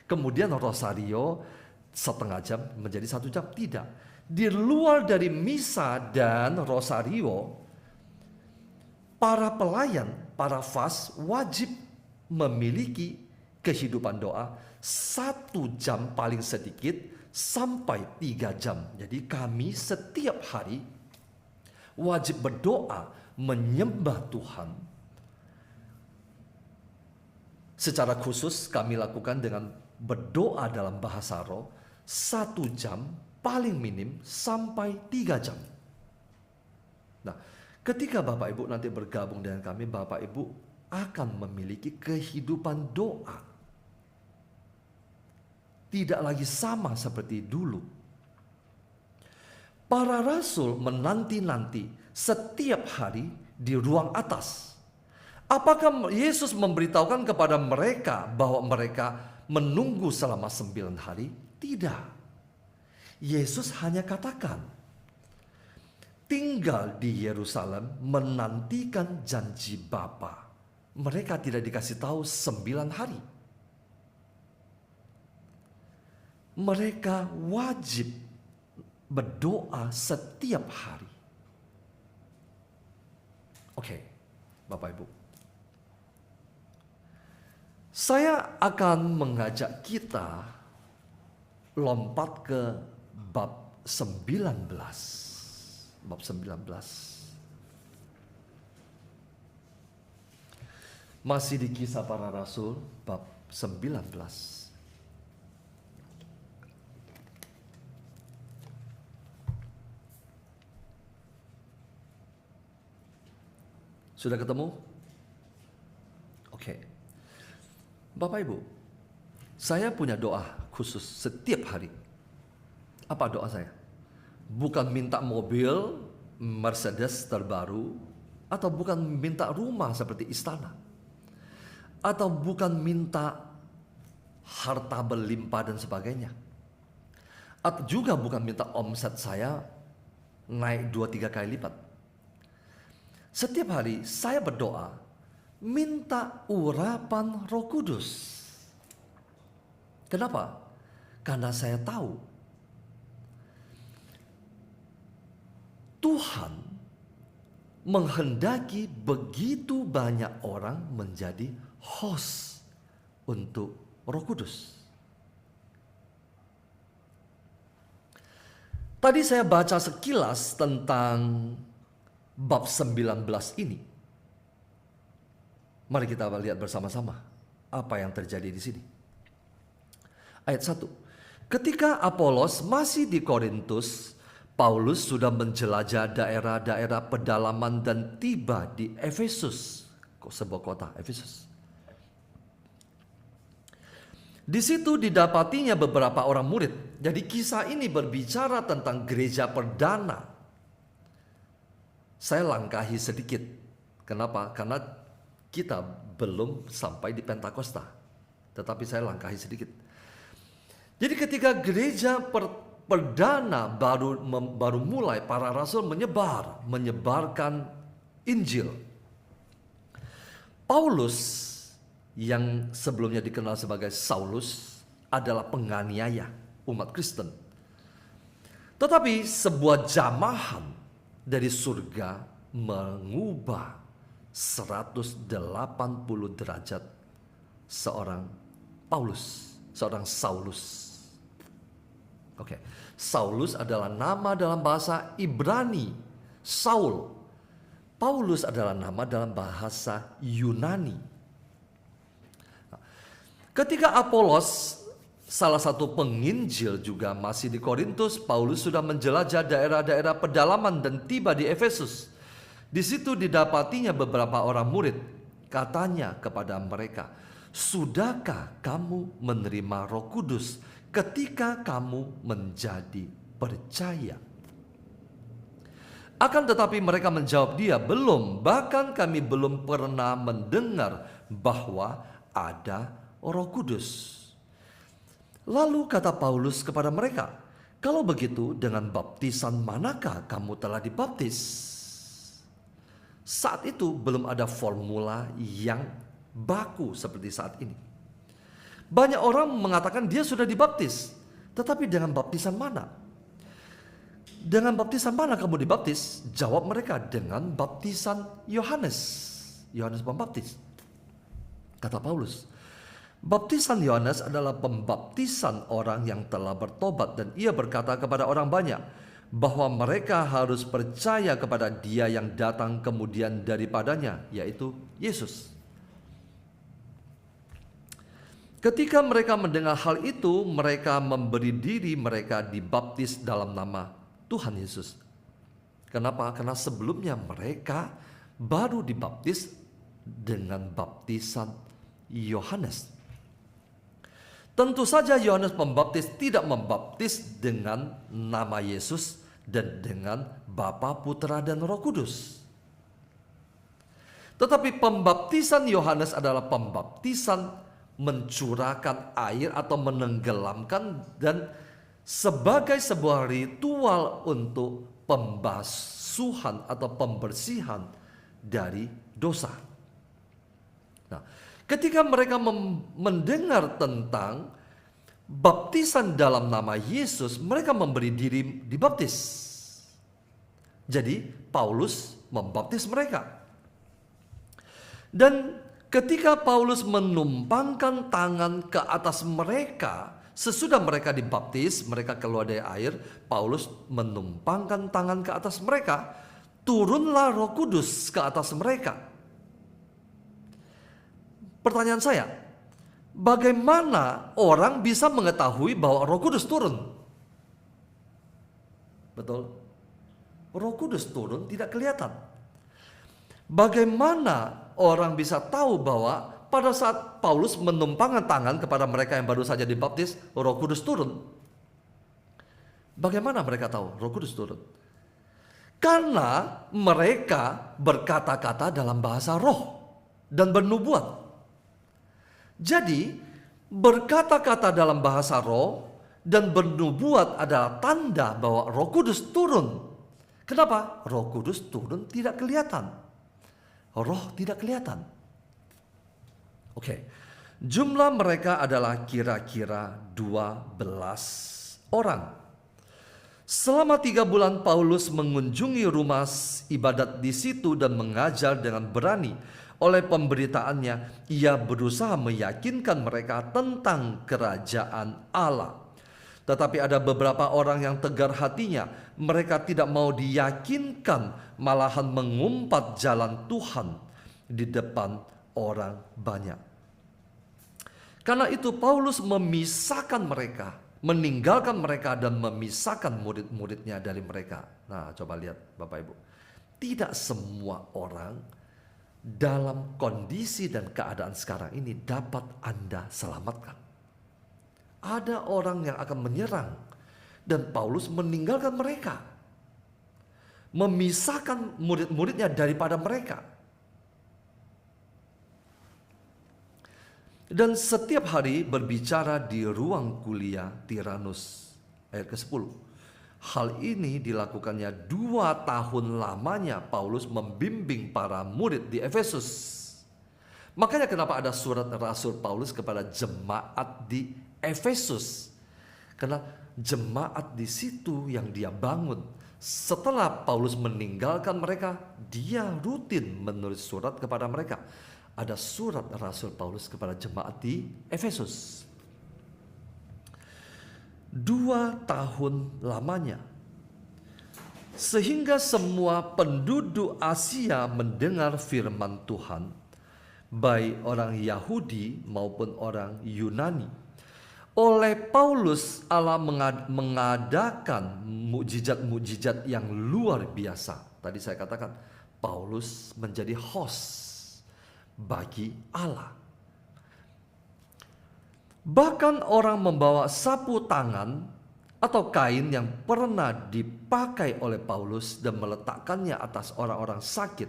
[SPEAKER 3] kemudian rosario setengah jam menjadi 1 jam. Tidak. Di luar dari misa dan rosario, para pelayan, para fast wajib memiliki kehidupan doa 1 jam paling sedikit sampai 3 jam. Jadi kami setiap hari wajib berdoa menyembah Tuhan. Secara khusus kami lakukan dengan berdoa dalam bahasa roh 1 jam paling minim sampai 3 jam. Nah, ketika Bapak Ibu nanti bergabung dengan kami, Bapak Ibu akan memiliki kehidupan doa. Tidak lagi sama seperti dulu. Para rasul menanti-nanti setiap hari di ruang atas. Apakah Yesus memberitahukan kepada mereka bahwa mereka menunggu selama 9 hari? Tidak. Yesus hanya katakan, tinggal di Yerusalem menantikan janji Bapa. Mereka tidak dikasih tahu 9 hari. Mereka wajib berdoa setiap hari. Oke, Bapak Ibu. Saya akan mengajak kita lompat ke bab 19. Bab 19. Masih di Kisah Para Rasul bab 19. Sudah ketemu? Oke. Bapak Ibu, saya punya doa khusus setiap hari. Apa doa saya? Bukan minta mobil Mercedes terbaru, atau bukan minta rumah seperti istana, atau bukan minta harta berlimpah dan sebagainya, atau juga bukan minta omset saya naik 2-3 kali lipat. Setiap hari saya berdoa minta urapan Roh Kudus. Kenapa? Karena saya tahu Tuhan menghendaki begitu banyak orang menjadi host untuk Roh Kudus. Tadi saya baca sekilas tentang bab 19 ini. Mari kita lihat bersama-sama apa yang terjadi di sini. Ayat 1. Ketika Apolos masih di Korintus, Paulus sudah menjelajah daerah-daerah pedalaman dan tiba di Efesus, sebuah kota Efesus. Di situ didapatinya beberapa orang murid. Jadi kisah ini berbicara tentang gereja perdana. Saya langkahi sedikit. Kenapa? Karena kita belum sampai di Pentakosta. Tetapi saya langkahi sedikit. Jadi ketika gereja perdana baru mulai, para rasul menyebarkan Injil. Paulus yang sebelumnya dikenal sebagai Saulus adalah penganiaya umat Kristen. Tetapi sebuah jamahan dari surga mengubah 180 derajat seorang Saulus. Oke. Saulus adalah nama dalam bahasa Ibrani, Saul. Paulus adalah nama dalam bahasa Yunani. Ketika Apolos, salah satu penginjil, juga masih di Korintus, Paulus sudah menjelajah daerah-daerah pedalaman dan tiba di Efesus. Di situ didapatinya beberapa orang murid. Katanya kepada mereka, "Sudahkah kamu menerima Roh Kudus ketika kamu menjadi percaya?" Akan tetapi mereka menjawab dia, "Belum, bahkan kami belum pernah mendengar bahwa ada Roh Kudus." Lalu kata Paulus kepada mereka, "Kalau begitu, dengan baptisan manakah kamu telah dibaptis?" Saat itu belum ada formula yang baku seperti saat ini. Banyak orang mengatakan dia sudah dibaptis, tetapi dengan baptisan mana? Dengan baptisan mana kamu dibaptis? Jawab mereka, dengan baptisan Yohanes Pembaptis. Kata Paulus, baptisan Yohanes adalah pembaptisan orang yang telah bertobat, dan ia berkata kepada orang banyak bahwa mereka harus percaya kepada Dia yang datang kemudian daripadanya, yaitu Yesus. Ketika mereka mendengar hal itu, mereka memberi diri mereka dibaptis dalam nama Tuhan Yesus. Kenapa? Karena sebelumnya mereka baru dibaptis dengan baptisan Yohanes. Tentu saja Yohanes Pembaptis tidak membaptis dengan nama Yesus dan dengan Bapa, Putra, dan Roh Kudus. Tetapi pembaptisan Yohanes adalah pembaptisan mencurahkan air atau menenggelamkan, dan sebagai sebuah ritual untuk pembasuhan atau pembersihan dari dosa. Nah, ketika mereka mendengar tentang baptisan dalam nama Yesus, mereka memberi diri dibaptis. Jadi Paulus membaptis mereka. Dan ketika Paulus menumpangkan tangan ke atas mereka, Sesudah mereka dibaptis, mereka keluar dari air, Paulus menumpangkan tangan ke atas mereka. Turunlah Roh Kudus ke atas mereka. Pertanyaan saya, bagaimana orang bisa mengetahui bahwa Roh Kudus turun? Betul? Roh Kudus turun tidak kelihatan. Bagaimana orang bisa tahu bahwa pada saat Paulus menumpangkan tangan kepada mereka yang baru saja dibaptis, Roh Kudus turun? Bagaimana mereka tahu Roh Kudus turun? Karena mereka berkata-kata dalam bahasa roh dan bernubuat. Jadi, berkata-kata dalam bahasa roh dan bernubuat adalah tanda bahwa Roh Kudus turun. Kenapa? Roh Kudus turun tidak kelihatan. Roh tidak kelihatan. Oke. Jumlah mereka adalah kira-kira 12 orang. Selama 3 bulan Paulus mengunjungi rumah ibadat di situ dan mengajar dengan berani. Oleh pemberitaannya, ia berusaha meyakinkan mereka tentang kerajaan Allah. Tetapi ada beberapa orang yang tegar hatinya. Mereka tidak mau diyakinkan, malahan mengumpat jalan Tuhan di depan orang banyak. Karena itu Paulus memisahkan mereka, meninggalkan mereka dan memisahkan murid-muridnya dari mereka. Nah, coba lihat Bapak Ibu. Tidak semua orang dalam kondisi dan keadaan sekarang ini dapat Anda selamatkan. Ada orang yang akan menyerang dan Paulus meninggalkan mereka, memisahkan murid-muridnya daripada mereka. Dan setiap hari berbicara di ruang kuliah Tiranus. Ayat ke-10. Hal ini dilakukannya 2 tahun lamanya Paulus membimbing para murid di Efesus. Makanya kenapa ada surat Rasul Paulus kepada jemaat di Efesus. Karena jemaat di situ yang dia bangun. Setelah Paulus meninggalkan mereka, dia rutin menulis surat kepada mereka. Ada surat Rasul Paulus kepada jemaat di Efesus. 2 tahun lamanya. Sehingga semua penduduk Asia mendengar firman Tuhan, baik orang Yahudi maupun orang Yunani. Oleh Paulus, Allah mengadakan mukjizat-mukjizat yang luar biasa. Tadi saya katakan, Paulus menjadi host bagi Allah. Bahkan orang membawa sapu tangan atau kain yang pernah dipakai oleh Paulus dan meletakkannya atas orang-orang sakit,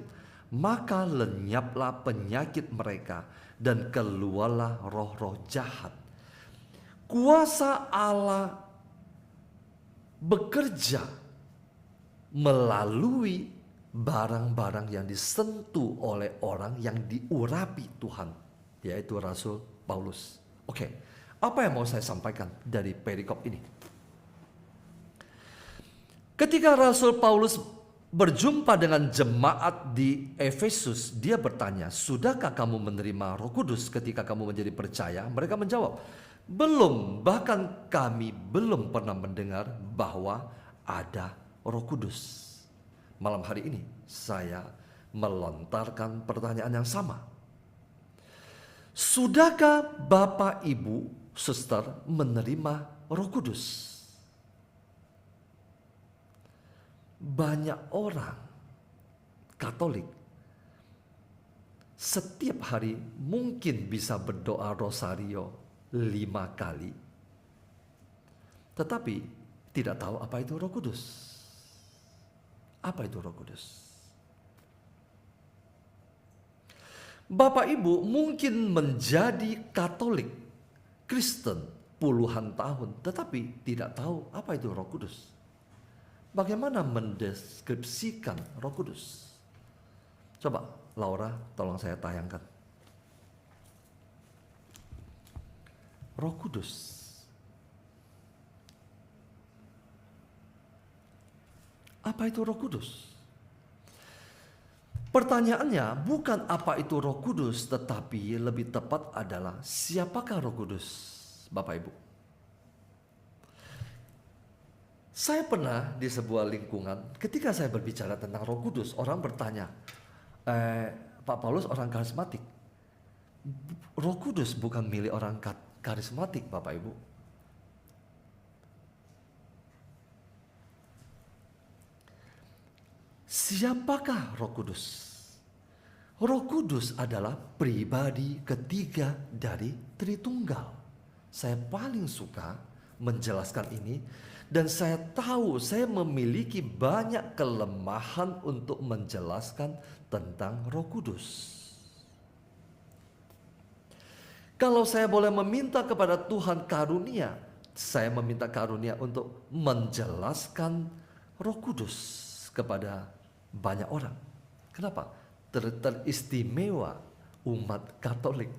[SPEAKER 3] maka lenyaplah penyakit mereka dan keluarlah roh-roh jahat. Kuasa Allah bekerja melalui barang-barang yang disentuh oleh orang yang diurapi Tuhan, yaitu Rasul Paulus. Oke, apa yang mau saya sampaikan dari perikop ini? Ketika Rasul Paulus berjumpa dengan jemaat di Efesus, dia bertanya, "Sudahkah kamu menerima Roh Kudus ketika kamu menjadi percaya?" Mereka menjawab, "Belum, bahkan kami belum pernah mendengar bahwa ada Roh Kudus." Malam hari ini saya melontarkan pertanyaan yang sama. Sudahkah Bapak, Ibu, Suster menerima Roh Kudus? Banyak orang Katolik setiap hari mungkin bisa berdoa rosario 5 kali, tetapi tidak tahu apa itu Roh Kudus. Apa itu Roh Kudus? Bapak Ibu mungkin menjadi Katolik, Kristen puluhan tahun, tetapi tidak tahu apa itu Roh Kudus. Bagaimana mendeskripsikan Roh Kudus? Coba Laura, tolong saya tayangkan. Roh Kudus. Apa itu Roh Kudus? Pertanyaannya bukan apa itu Roh Kudus, tetapi lebih tepat adalah siapakah Roh Kudus, Bapak Ibu? Saya pernah di sebuah lingkungan, ketika saya berbicara tentang Roh Kudus, orang bertanya, Pak Paulus orang karismatik. Roh Kudus bukan milik orang karismatik, Bapak Ibu. Siapakah Roh Kudus? Roh Kudus adalah pribadi ketiga dari Tritunggal. Saya paling suka menjelaskan ini. Dan saya tahu saya memiliki banyak kelemahan untuk menjelaskan tentang Roh Kudus. Kalau saya boleh meminta kepada Tuhan karunia, saya meminta karunia untuk menjelaskan Roh Kudus kepada banyak orang. Kenapa? Teristimewa umat Katolik.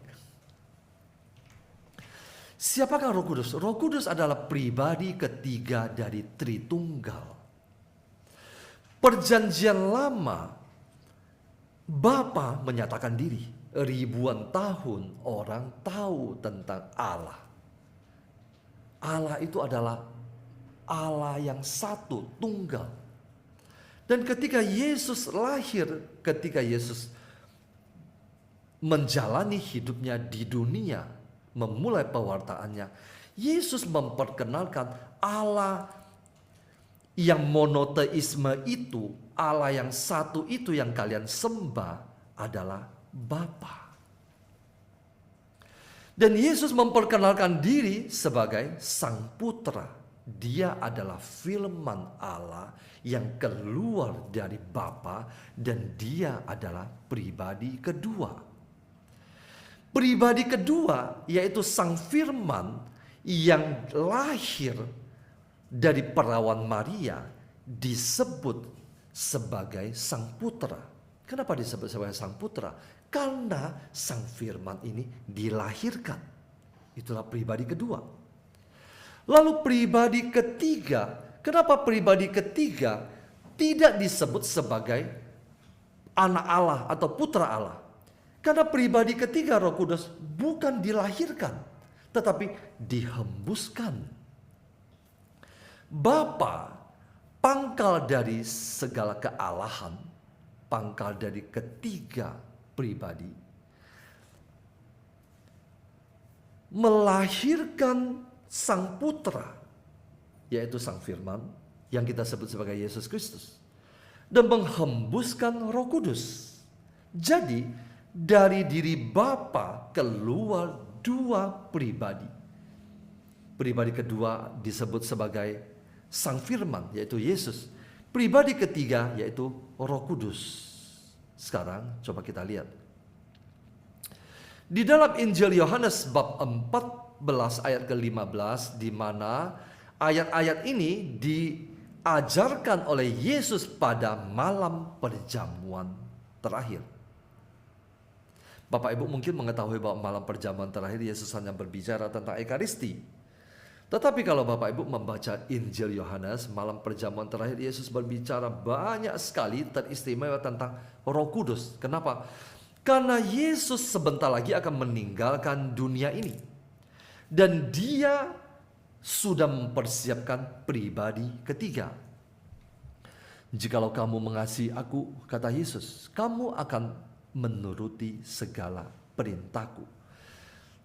[SPEAKER 3] Siapakah Roh Kudus? Roh Kudus adalah pribadi ketiga dari Tritunggal. Perjanjian Lama, Bapa menyatakan diri. Ribuan tahun orang tahu tentang Allah. Allah itu adalah Allah yang satu, tunggal. Dan ketika Yesus lahir, ketika Yesus menjalani hidupnya di dunia, memulai pewartaannya, Yesus memperkenalkan Allah yang monoteisme itu, Allah yang satu itu yang kalian sembah adalah Bapa. Dan Yesus memperkenalkan diri sebagai Sang Putra. Dia adalah firman Allah yang keluar dari Bapa dan dia adalah pribadi kedua. Pribadi kedua yaitu Sang Firman yang lahir dari perawan Maria disebut sebagai Sang Putra. Kenapa disebut sebagai Sang Putra? Karena Sang Firman ini dilahirkan. Itulah pribadi kedua. Lalu pribadi ketiga, kenapa pribadi ketiga tidak disebut sebagai anak Allah atau putra Allah? Karena pribadi ketiga Roh Kudus bukan dilahirkan, tetapi dihembuskan. Bapa, pangkal dari segala kealahan, pangkal dari ketiga pribadi, melahirkan Sang Putra, yaitu Sang Firman, yang kita sebut sebagai Yesus Kristus, dan menghembuskan Roh Kudus. Jadi, dari diri Bapa keluar dua pribadi. Pribadi kedua disebut sebagai Sang Firman, yaitu Yesus. Pribadi ketiga yaitu Roh Kudus. Sekarang coba kita lihat. Di dalam Injil Yohanes bab 14 ayat ke-15, di mana ayat-ayat ini diajarkan oleh Yesus pada malam perjamuan terakhir. Bapak Ibu mungkin mengetahui bahwa malam perjamuan terakhir Yesus hanya berbicara tentang Ekaristi. Tetapi kalau Bapak Ibu membaca Injil Yohanes, malam perjamuan terakhir Yesus berbicara banyak sekali teristimewa tentang Roh Kudus. Kenapa? Karena Yesus sebentar lagi akan meninggalkan dunia ini. Dan dia sudah mempersiapkan pribadi ketiga. Jikalau kamu mengasihi aku, kata Yesus, kamu akan menuruti segala perintahku.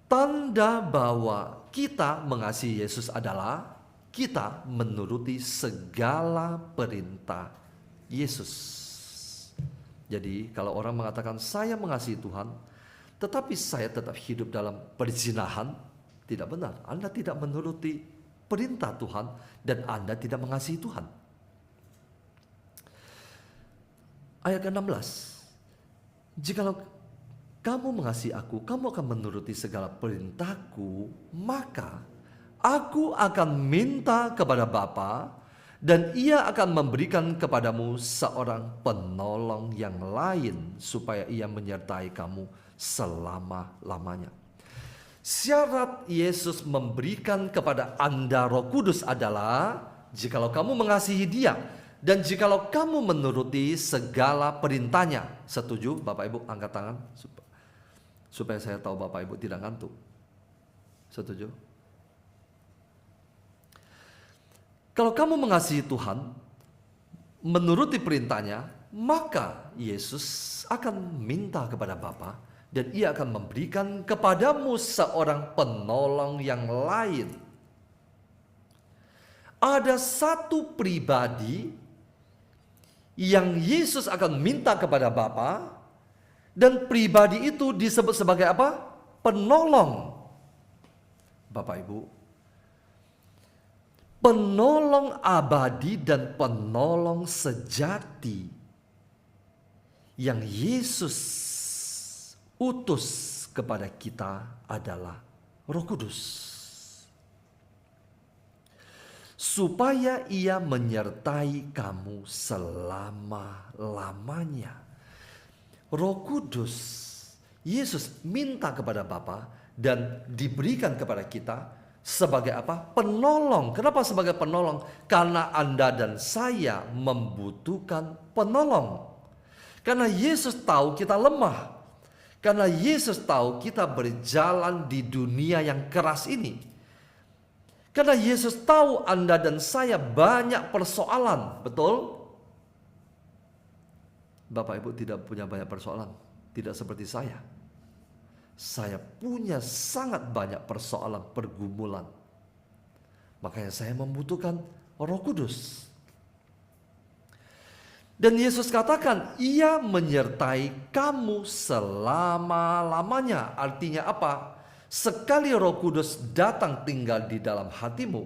[SPEAKER 3] Tanda bahwa kita mengasihi Yesus adalah kita menuruti segala perintah Yesus. Jadi kalau orang mengatakan saya mengasihi Tuhan, tetapi saya tetap hidup dalam perzinahan, tidak benar. Anda tidak menuruti perintah Tuhan dan Anda tidak mengasihi Tuhan. Ayat ke-16. Jikalau kamu mengasihi aku, kamu akan menuruti segala perintahku, maka aku akan minta kepada Bapa dan ia akan memberikan kepadamu seorang penolong yang lain supaya ia menyertai kamu selama-lamanya. Syarat Yesus memberikan kepada Anda Roh Kudus adalah jikalau kamu mengasihi Dia dan jikalau kamu menuruti segala perintahnya. Setuju Bapak Ibu? Angkat tangan supaya saya tahu Bapak Ibu tidak ngantuk. Setuju? Kalau kamu mengasihi Tuhan, menuruti perintahnya, maka Yesus akan minta kepada Bapa dan ia akan memberikan kepadamu seorang penolong yang lain. Ada satu pribadi yang Yesus akan minta kepada Bapa, dan pribadi itu disebut sebagai apa? Penolong. Bapak Ibu, penolong abadi dan penolong sejati yang Yesus utus kepada kita adalah Roh Kudus, supaya ia menyertai kamu selama-lamanya. Roh Kudus, Yesus minta kepada Bapa dan diberikan kepada kita sebagai apa? Penolong. Kenapa sebagai penolong? Karena Anda dan saya membutuhkan penolong. Karena Yesus tahu kita lemah. Karena Yesus tahu kita berjalan di dunia yang keras ini. Karena Yesus tahu Anda dan saya banyak persoalan, betul? Bapak Ibu tidak punya banyak persoalan, tidak seperti saya. Saya punya sangat banyak persoalan, pergumulan. Makanya saya membutuhkan Roh Kudus. Dan Yesus katakan, ia menyertai kamu selama-lamanya. Artinya apa? Sekali Roh Kudus datang tinggal di dalam hatimu,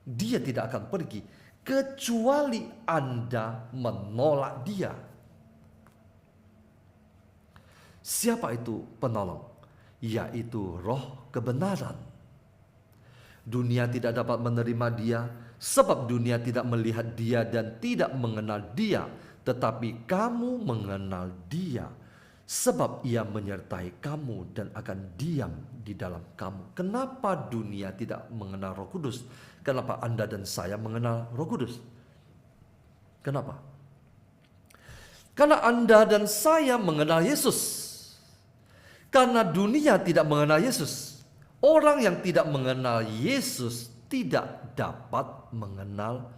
[SPEAKER 3] dia tidak akan pergi kecuali Anda menolak dia. Siapa itu penolong? Yaitu Roh kebenaran. Dunia tidak dapat menerima dia, sebab dunia tidak melihat dia dan tidak mengenal dia. Tetapi kamu mengenal dia, sebab ia menyertai kamu dan akan diam di dalam kamu. Kenapa dunia tidak mengenal Roh Kudus? Kenapa Anda dan saya mengenal Roh Kudus? Kenapa? Karena Anda dan saya mengenal Yesus. Karena dunia tidak mengenal Yesus. Orang yang tidak mengenal Yesus tidak dapat mengenal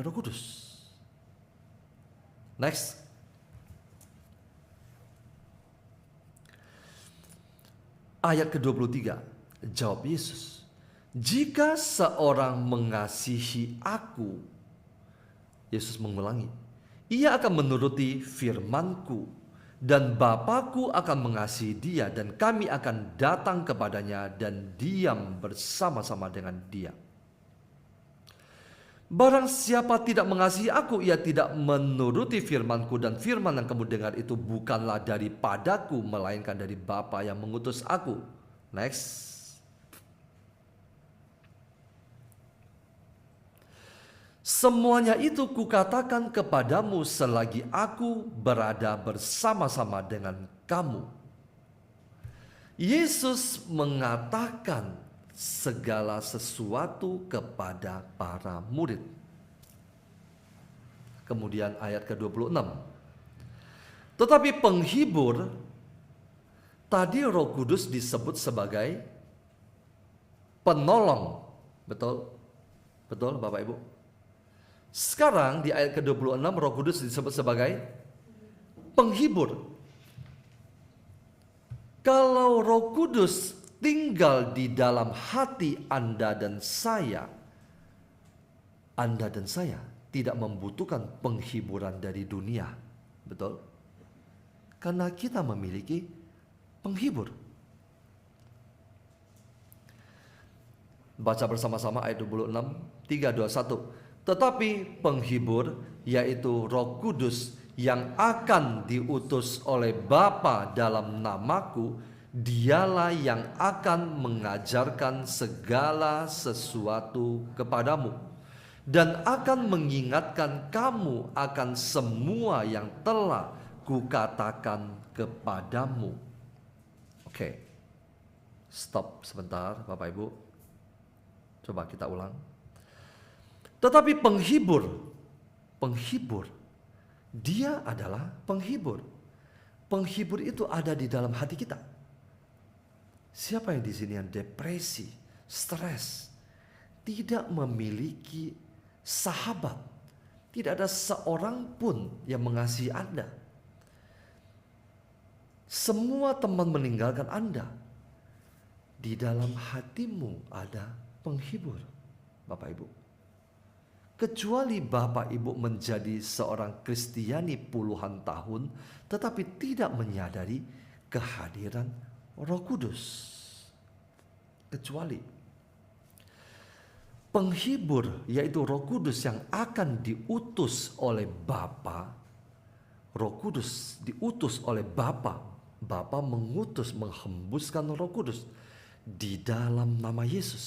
[SPEAKER 3] Roh Kudus. Next. Ayat ke-23. Jawab Yesus, jika seorang mengasihi aku, Yesus mengulangi, ia akan menuruti firman-Ku, dan Bapa-Ku akan mengasihi dia, dan kami akan datang kepadanya dan diam bersama-sama dengan dia. Barang siapa tidak mengasihi aku, ia tidak menuruti firman-Ku, dan firman yang kamu dengar itu bukanlah daripadaku, melainkan dari Bapa yang mengutus aku. Next. Semuanya itu kukatakan kepadamu selagi aku berada bersama-sama dengan kamu. Yesus mengatakan segala sesuatu kepada para murid. Kemudian ayat ke-26. Tetapi penghibur, tadi Roh Kudus disebut sebagai penolong. Betul? Betul Bapak Ibu? Sekarang di ayat ke-26 Roh Kudus disebut sebagai penghibur. Kalau Roh Kudus tinggal di dalam hati Anda dan saya tidak membutuhkan penghiburan dari dunia. Betul? Karena kita memiliki penghibur. Baca bersama-sama ayat 26, 3, 2, 1. Tetapi penghibur, yaitu Roh Kudus yang akan diutus oleh Bapa dalam namaku, dialah yang akan mengajarkan segala sesuatu kepadamu dan akan mengingatkan kamu akan semua yang telah kukatakan kepadamu. Oke. Stop sebentar Bapak Ibu. Coba kita ulang. Tetapi penghibur, dia adalah penghibur. Penghibur itu ada di dalam hati kita. Siapa yang di sini yang depresi, stres, tidak memiliki sahabat. Tidak ada seorang pun yang mengasihi Anda. Semua teman meninggalkan Anda. Di dalam hatimu ada penghibur, Bapak Ibu. Kecuali Bapak Ibu menjadi seorang Kristiani puluhan tahun, tetapi tidak menyadari kehadiran Roh Kudus. Kecuali penghibur, yaitu Roh Kudus yang akan diutus oleh Bapa. Roh Kudus diutus oleh Bapa. Bapa mengutus, menghembuskan Roh Kudus di dalam nama Yesus.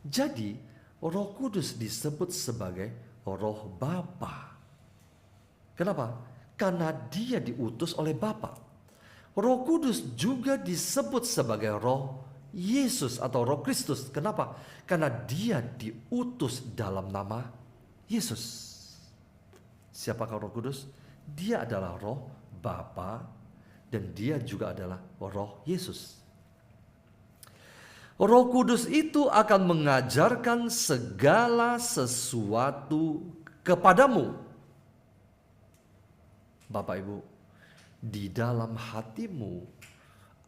[SPEAKER 3] Jadi Roh Kudus disebut sebagai Roh Bapa. Kenapa? Karena dia diutus oleh Bapa. Roh Kudus juga disebut sebagai Roh Yesus atau Roh Kristus. Kenapa? Karena dia diutus dalam nama Yesus. Siapakah Roh Kudus? Dia adalah Roh Bapa dan dia juga adalah Roh Yesus. Roh Kudus itu akan mengajarkan segala sesuatu kepadamu. Bapak Ibu, di dalam hatimu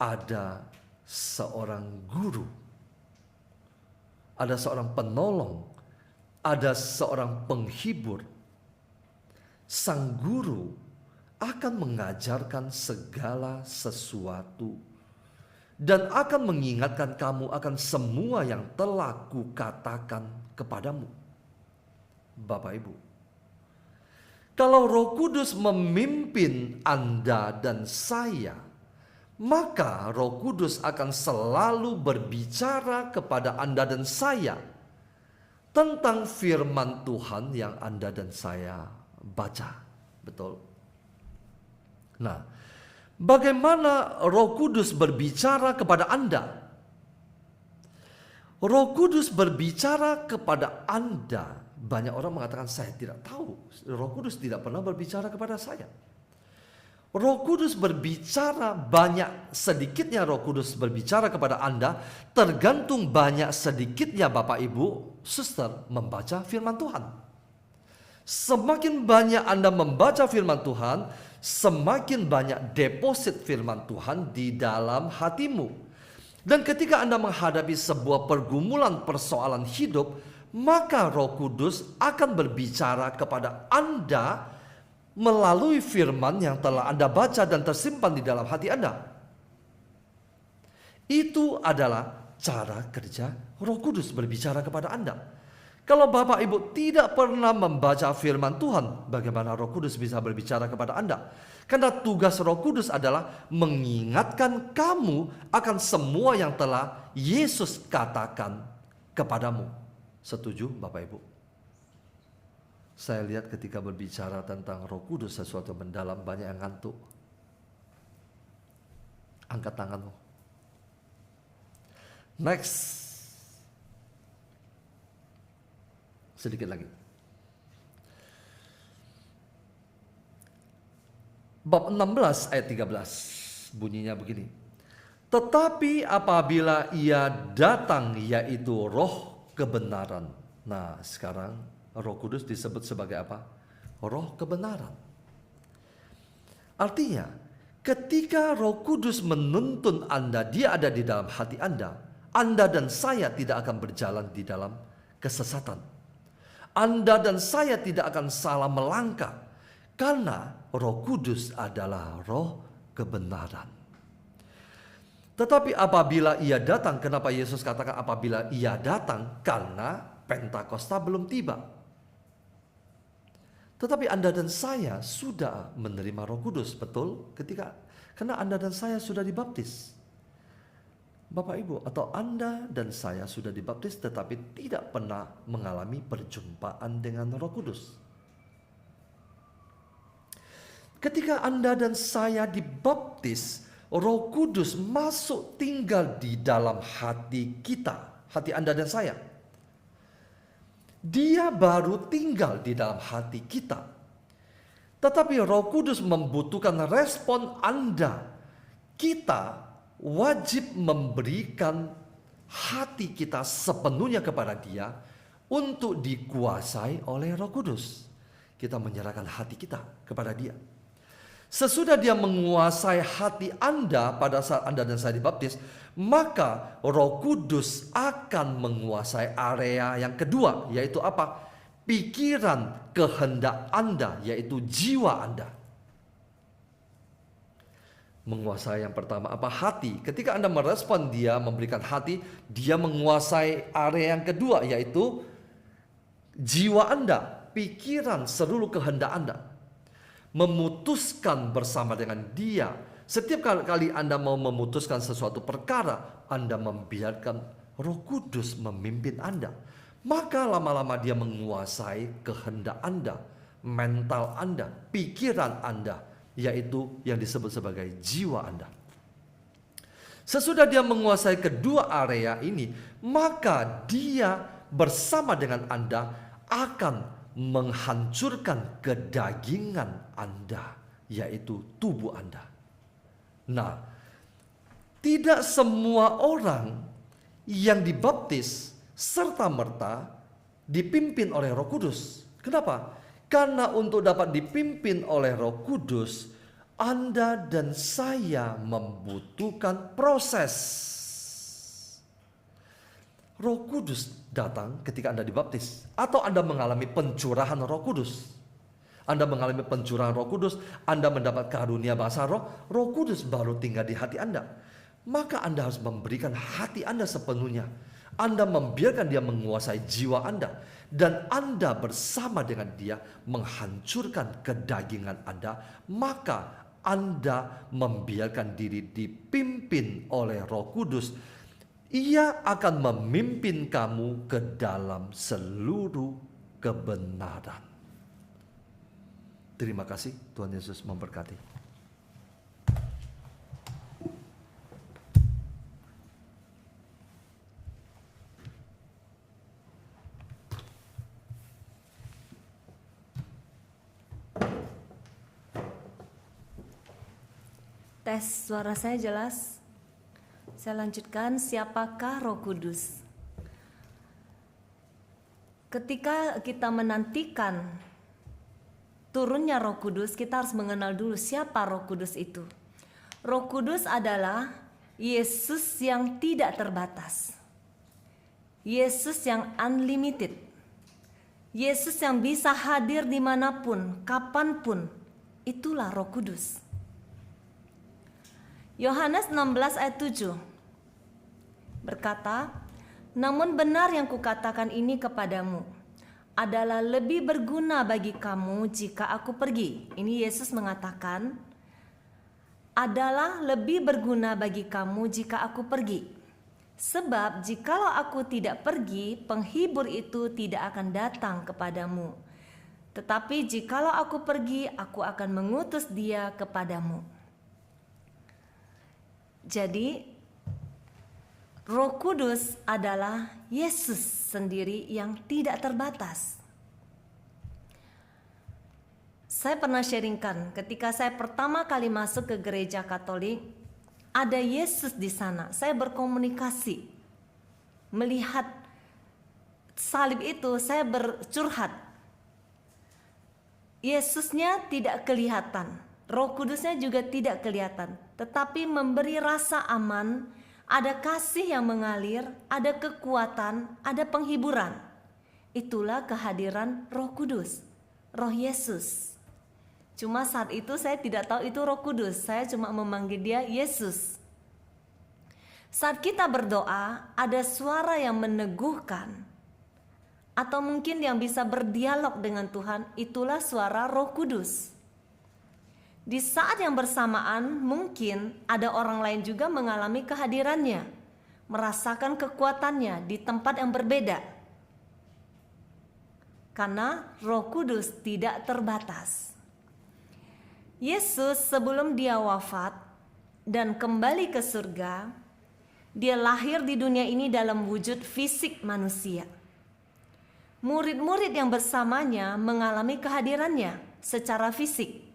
[SPEAKER 3] ada seorang guru, ada seorang penolong, ada seorang penghibur. Sang guru akan mengajarkan segala sesuatu dan akan mengingatkan kamu akan semua yang telah kukatakan kepadamu. Bapak Ibu, kalau Roh Kudus memimpin Anda dan saya, maka Roh Kudus akan selalu berbicara kepada Anda dan saya tentang firman Tuhan yang Anda dan saya baca. Betul? Nah, bagaimana Roh Kudus berbicara kepada Anda? Roh Kudus berbicara kepada Anda. Banyak orang mengatakan saya tidak tahu. Roh Kudus tidak pernah berbicara kepada saya. Roh Kudus berbicara, banyak sedikitnya Roh Kudus berbicara kepada Anda tergantung banyak sedikitnya Bapak Ibu, Suster membaca firman Tuhan. Semakin banyak Anda membaca firman Tuhan, semakin banyak deposit firman Tuhan di dalam hatimu. Dan ketika Anda menghadapi sebuah pergumulan persoalan hidup, maka Roh Kudus akan berbicara kepada Anda melalui firman yang telah Anda baca dan tersimpan di dalam hati Anda. Itu adalah cara kerja Roh Kudus berbicara kepada Anda. Kalau Bapak Ibu tidak pernah membaca firman Tuhan, bagaimana Roh Kudus bisa berbicara kepada Anda? Karena tugas Roh Kudus adalah mengingatkan kamu akan semua yang telah Yesus katakan kepadamu. Setuju Bapak Ibu? Saya lihat ketika berbicara tentang Roh Kudus sesuatu mendalam, banyak yang ngantuk. Angkat tanganmu. Next. Sedikit lagi. Bab 16 ayat 13 bunyinya begini. Tetapi apabila ia datang, yaitu Roh kebenaran. Nah, sekarang Roh Kudus disebut sebagai apa? Roh kebenaran. Artinya, ketika Roh Kudus menuntun Anda, dia ada di dalam hati Anda dan saya tidak akan berjalan di dalam kesesatan. Anda dan saya tidak akan salah melangkah, karena Roh Kudus adalah Roh kebenaran. Tetapi apabila ia datang, kenapa Yesus katakan apabila ia datang? Karena Pentakosta belum tiba. Tetapi Anda dan saya sudah menerima Roh Kudus, betul? Karena Anda dan saya sudah dibaptis. Bapak Ibu, atau Anda dan saya sudah dibaptis tetapi tidak pernah mengalami perjumpaan dengan Roh Kudus. Ketika Anda dan saya dibaptis, Roh Kudus masuk tinggal di dalam hati kita, hati Anda dan saya. Dia baru tinggal di dalam hati kita. Tetapi Roh Kudus membutuhkan respon Anda. Kita wajib memberikan hati kita sepenuhnya kepada Dia untuk dikuasai oleh Roh Kudus. Kita menyerahkan hati kita kepada Dia. Sesudah Dia menguasai hati Anda pada saat Anda dan saya dibaptis, maka Roh Kudus akan menguasai area yang kedua, yaitu apa? Pikiran, kehendak Anda, yaitu jiwa Anda. Menguasai yang pertama apa? Hati. Ketika Anda merespon Dia, memberikan hati, Dia menguasai area yang kedua, yaitu jiwa Anda, pikiran, seluruh kehendak Anda. Memutuskan bersama dengan Dia. Setiap kali Anda mau memutuskan sesuatu perkara, Anda membiarkan Roh Kudus memimpin Anda. Maka lama-lama Dia menguasai kehendak Anda, mental Anda, pikiran Anda, yaitu yang disebut sebagai jiwa Anda. Sesudah Dia menguasai kedua area ini, maka Dia bersama dengan Anda akan menghancurkan kedagingan Anda, yaitu tubuh Anda. Nah, tidak semua orang yang dibaptis serta-merta dipimpin oleh Roh Kudus. Kenapa? Karena untuk dapat dipimpin oleh Roh Kudus, Anda dan saya membutuhkan proses. Roh Kudus datang ketika Anda dibaptis, atau Anda mengalami pencurahan Roh Kudus. Anda mengalami pencurahan Roh Kudus, Anda mendapat karunia bahasa roh, Roh Kudus baru tinggal di hati Anda. Maka Anda harus memberikan hati Anda sepenuhnya. Anda membiarkan Dia menguasai jiwa Anda, dan Anda bersama dengan Dia menghancurkan kedagingan Anda. Maka Anda membiarkan diri dipimpin oleh Roh Kudus. Ia akan memimpin kamu ke dalam seluruh kebenaran. Terima kasih, Tuhan Yesus memberkati.
[SPEAKER 1] Tes, suara saya jelas? Saya lanjutkan, siapakah Roh Kudus? Ketika kita menantikan turunnya Roh Kudus, kita harus mengenal dulu siapa Roh Kudus itu. Roh Kudus adalah Yesus yang tidak terbatas. Yesus yang unlimited. Yesus yang bisa hadir dimanapun, kapanpun. Itulah Roh Kudus. Yohanes 16 ayat 7 berkata, "Namun benar yang kukatakan ini kepadamu adalah lebih berguna bagi kamu jika aku pergi." Ini Yesus mengatakan, adalah lebih berguna bagi kamu jika aku pergi. Sebab jikalau aku tidak pergi, penghibur itu tidak akan datang kepadamu. Tetapi jikalau aku pergi, aku akan mengutus Dia kepadamu. Jadi, Roh Kudus adalah Yesus sendiri yang tidak terbatas. Saya pernah sharingkan ketika saya pertama kali masuk ke gereja Katolik, ada Yesus di sana. Saya berkomunikasi, melihat salib itu, saya bercurhat. Yesusnya tidak kelihatan, Roh Kudusnya juga tidak kelihatan, tetapi memberi rasa aman, ada kasih yang mengalir, ada kekuatan, ada penghiburan. Itulah kehadiran Roh Kudus, Roh Yesus. Cuma saat itu saya tidak tahu itu Roh Kudus, saya cuma memanggil Dia Yesus. Saat kita berdoa, ada suara yang meneguhkan, atau mungkin yang bisa berdialog dengan Tuhan, itulah suara Roh Kudus. Di saat yang bersamaan mungkin ada orang lain juga mengalami kehadirannya, merasakan kekuatannya di tempat yang berbeda. Karena Roh Kudus tidak terbatas. Yesus sebelum Dia wafat dan kembali ke surga, Dia lahir di dunia ini dalam wujud fisik manusia. Murid-murid yang bersamanya mengalami kehadirannya secara fisik.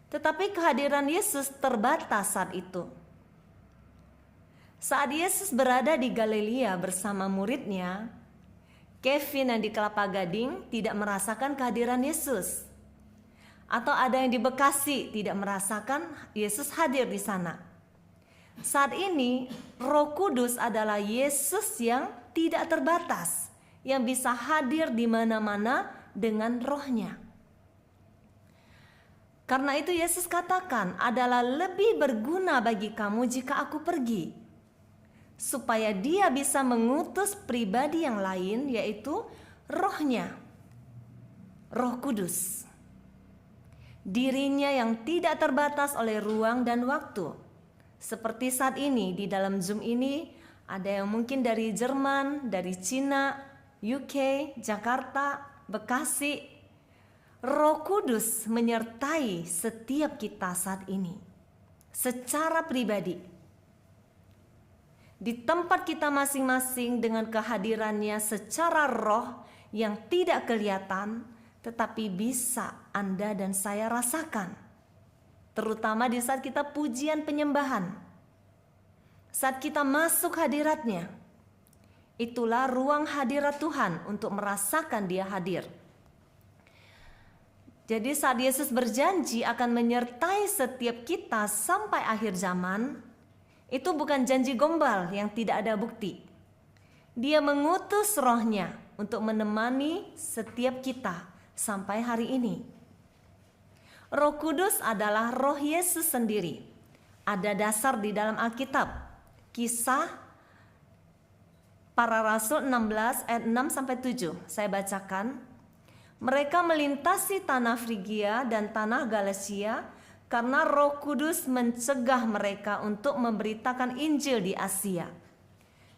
[SPEAKER 1] Tetapi kehadiran Yesus terbatas saat itu. Saat Yesus berada di Galilea bersama muridnya, Kevin yang di Kelapa Gading tidak merasakan kehadiran Yesus. Atau ada yang di Bekasi tidak merasakan Yesus hadir di sana. Saat ini Roh Kudus adalah Yesus yang tidak terbatas, yang bisa hadir di mana-mana dengan rohnya. Karena itu Yesus katakan, adalah lebih berguna bagi kamu jika aku pergi, supaya dia bisa mengutus pribadi yang lain, yaitu rohnya, Roh Kudus. Dirinya yang tidak terbatas oleh ruang dan waktu. Seperti saat ini di dalam Zoom ini, ada yang mungkin dari Jerman, dari Cina, UK, Jakarta, Bekasi. Roh Kudus menyertai setiap kita saat ini secara pribadi. Di tempat kita masing-masing dengan kehadirannya secara roh yang tidak kelihatan, tetapi bisa Anda dan saya rasakan. Terutama di saat kita pujian penyembahan. Saat kita masuk hadiratnya. Itulah ruang hadirat Tuhan untuk merasakan dia hadir. Jadi saat Yesus berjanji akan menyertai setiap kita sampai akhir zaman, itu bukan janji gombal yang tidak ada bukti. Dia mengutus rohnya untuk menemani setiap kita sampai hari ini. Roh Kudus adalah roh Yesus sendiri. Ada dasar di dalam Alkitab. Kisah Para Rasul 16 ayat 6-7. Saya bacakan. Mereka melintasi tanah Frigia dan tanah Galatia karena Roh Kudus mencegah mereka untuk memberitakan Injil di Asia.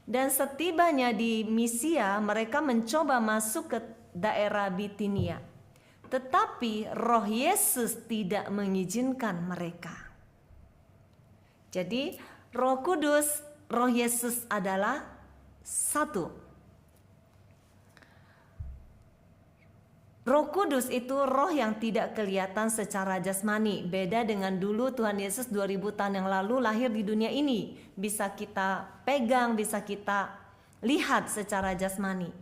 [SPEAKER 1] Dan setibanya di Misia, mereka mencoba masuk ke daerah Bitinia. Tetapi roh Yesus tidak mengizinkan mereka. Jadi Roh Kudus, roh Yesus adalah satu. Roh Kudus itu roh yang tidak kelihatan secara jasmani. Beda dengan dulu Tuhan Yesus 2000 tahun yang lalu lahir di dunia ini. Bisa kita pegang, bisa kita lihat secara jasmani.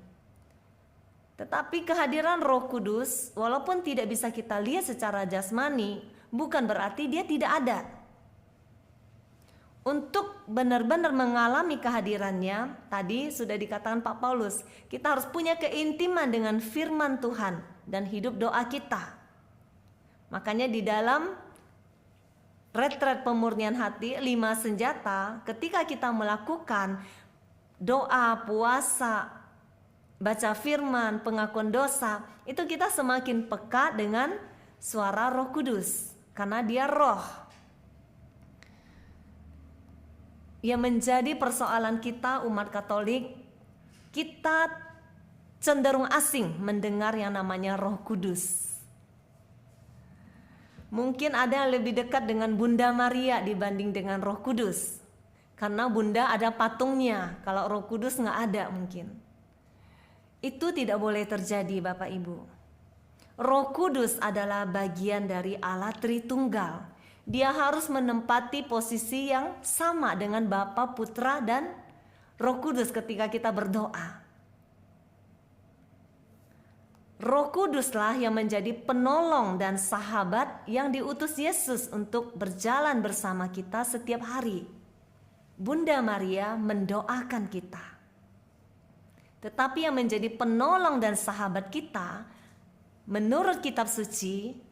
[SPEAKER 1] Tetapi kehadiran Roh Kudus, walaupun tidak bisa kita lihat secara jasmani, bukan berarti dia tidak ada. Untuk benar-benar mengalami kehadirannya, tadi sudah dikatakan Pak Paulus, kita harus punya keintiman dengan firman Tuhan dan hidup doa kita. Makanya di dalam retret pemurnian hati 5 senjata, ketika kita melakukan doa, puasa, baca firman, pengakuan dosa, itu kita semakin peka dengan suara Roh Kudus. Karena dia roh. Yang menjadi persoalan kita umat Katolik, kita cenderung asing mendengar yang namanya Roh Kudus. Mungkin ada yang lebih dekat dengan Bunda Maria dibanding dengan Roh Kudus. Karena Bunda ada patungnya, kalau Roh Kudus nggak ada mungkin. Itu tidak boleh terjadi Bapak Ibu. Roh Kudus adalah bagian dari Allah Tritunggal. Dia harus menempati posisi yang sama dengan Bapa, Putra, dan Roh Kudus ketika kita berdoa. Roh Kuduslah yang menjadi penolong dan sahabat yang diutus Yesus untuk berjalan bersama kita setiap hari. Bunda Maria mendoakan kita. Tetapi yang menjadi penolong dan sahabat kita, menurut kitab suci,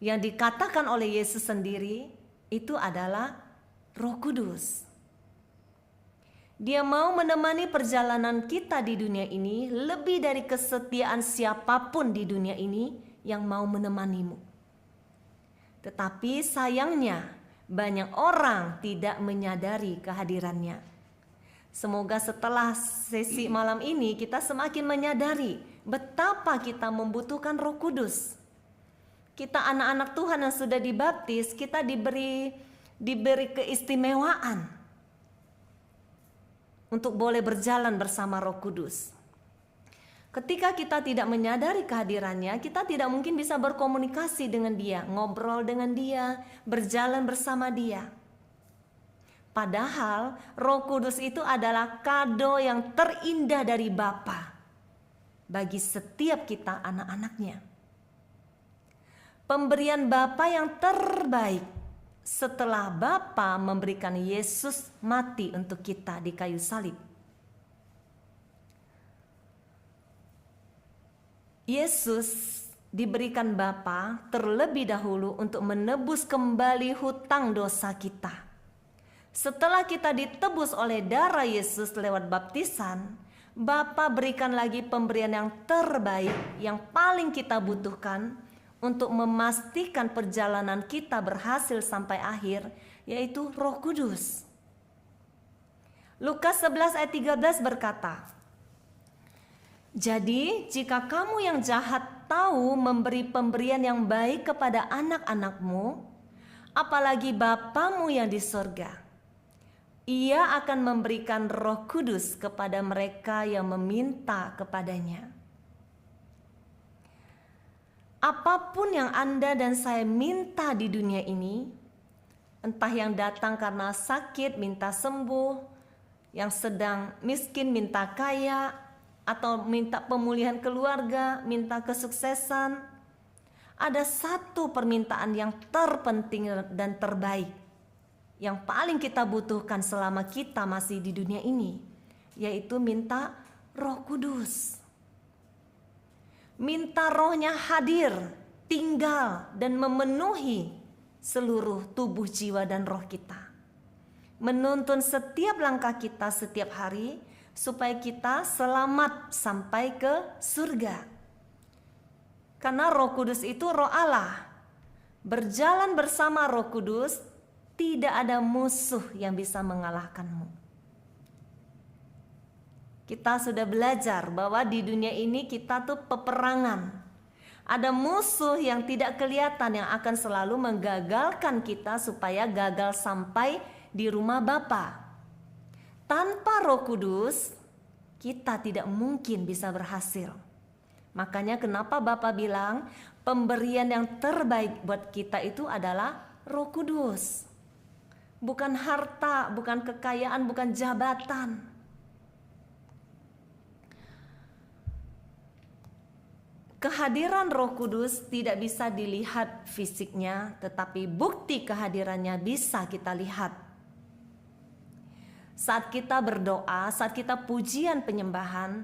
[SPEAKER 1] yang dikatakan oleh Yesus sendiri, itu adalah Roh Kudus. Dia mau menemani perjalanan kita di dunia ini lebih dari kesetiaan siapapun di dunia ini yang mau menemanimu. Tetapi sayangnya banyak orang tidak menyadari kehadirannya. Semoga setelah sesi malam ini kita semakin menyadari betapa kita membutuhkan Roh Kudus. Kita anak-anak Tuhan yang sudah dibaptis, kita diberi keistimewaan untuk boleh berjalan bersama Roh Kudus. Ketika kita tidak menyadari kehadirannya, kita tidak mungkin bisa berkomunikasi dengan dia, ngobrol dengan dia, berjalan bersama dia. Padahal Roh Kudus itu adalah kado yang terindah dari Bapa bagi setiap kita anak-anaknya. Pemberian Bapa yang terbaik setelah Bapa memberikan Yesus mati untuk kita di kayu salib. Yesus diberikan Bapa terlebih dahulu untuk menebus kembali hutang dosa kita. Setelah kita ditebus oleh darah Yesus lewat baptisan, Bapa berikan lagi pemberian yang terbaik yang paling kita butuhkan untuk memastikan perjalanan kita berhasil sampai akhir, yaitu Roh Kudus. Lukas 11 ayat 13 berkata, "Jadi jika kamu yang jahat tahu memberi pemberian yang baik kepada anak-anakmu, apalagi Bapamu yang di surga, Ia akan memberikan Roh Kudus kepada mereka yang meminta kepadanya." Apapun yang Anda dan saya minta di dunia ini, entah yang datang karena sakit minta sembuh, yang sedang miskin minta kaya, atau minta pemulihan keluarga, minta kesuksesan, ada satu permintaan yang terpenting dan terbaik yang paling kita butuhkan selama kita masih di dunia ini, yaitu minta Roh Kudus. Minta Rohnya hadir, tinggal, dan memenuhi seluruh tubuh, jiwa, dan roh kita. Menuntun setiap langkah kita setiap hari supaya kita selamat sampai ke surga. Karena Roh Kudus itu Roh Allah. Berjalan bersama Roh Kudus, tidak ada musuh yang bisa mengalahkanmu. Kita sudah belajar bahwa di dunia ini kita tuh peperangan. Ada musuh yang tidak kelihatan yang akan selalu menggagalkan kita supaya gagal sampai di rumah Bapa. Tanpa Roh Kudus, kita tidak mungkin bisa berhasil. Makanya kenapa Bapa bilang pemberian yang terbaik buat kita itu adalah Roh Kudus. Bukan harta, bukan kekayaan, bukan jabatan. Kehadiran Roh Kudus tidak bisa dilihat fisiknya, tetapi bukti kehadirannya bisa kita lihat. Saat kita berdoa, saat kita pujian penyembahan,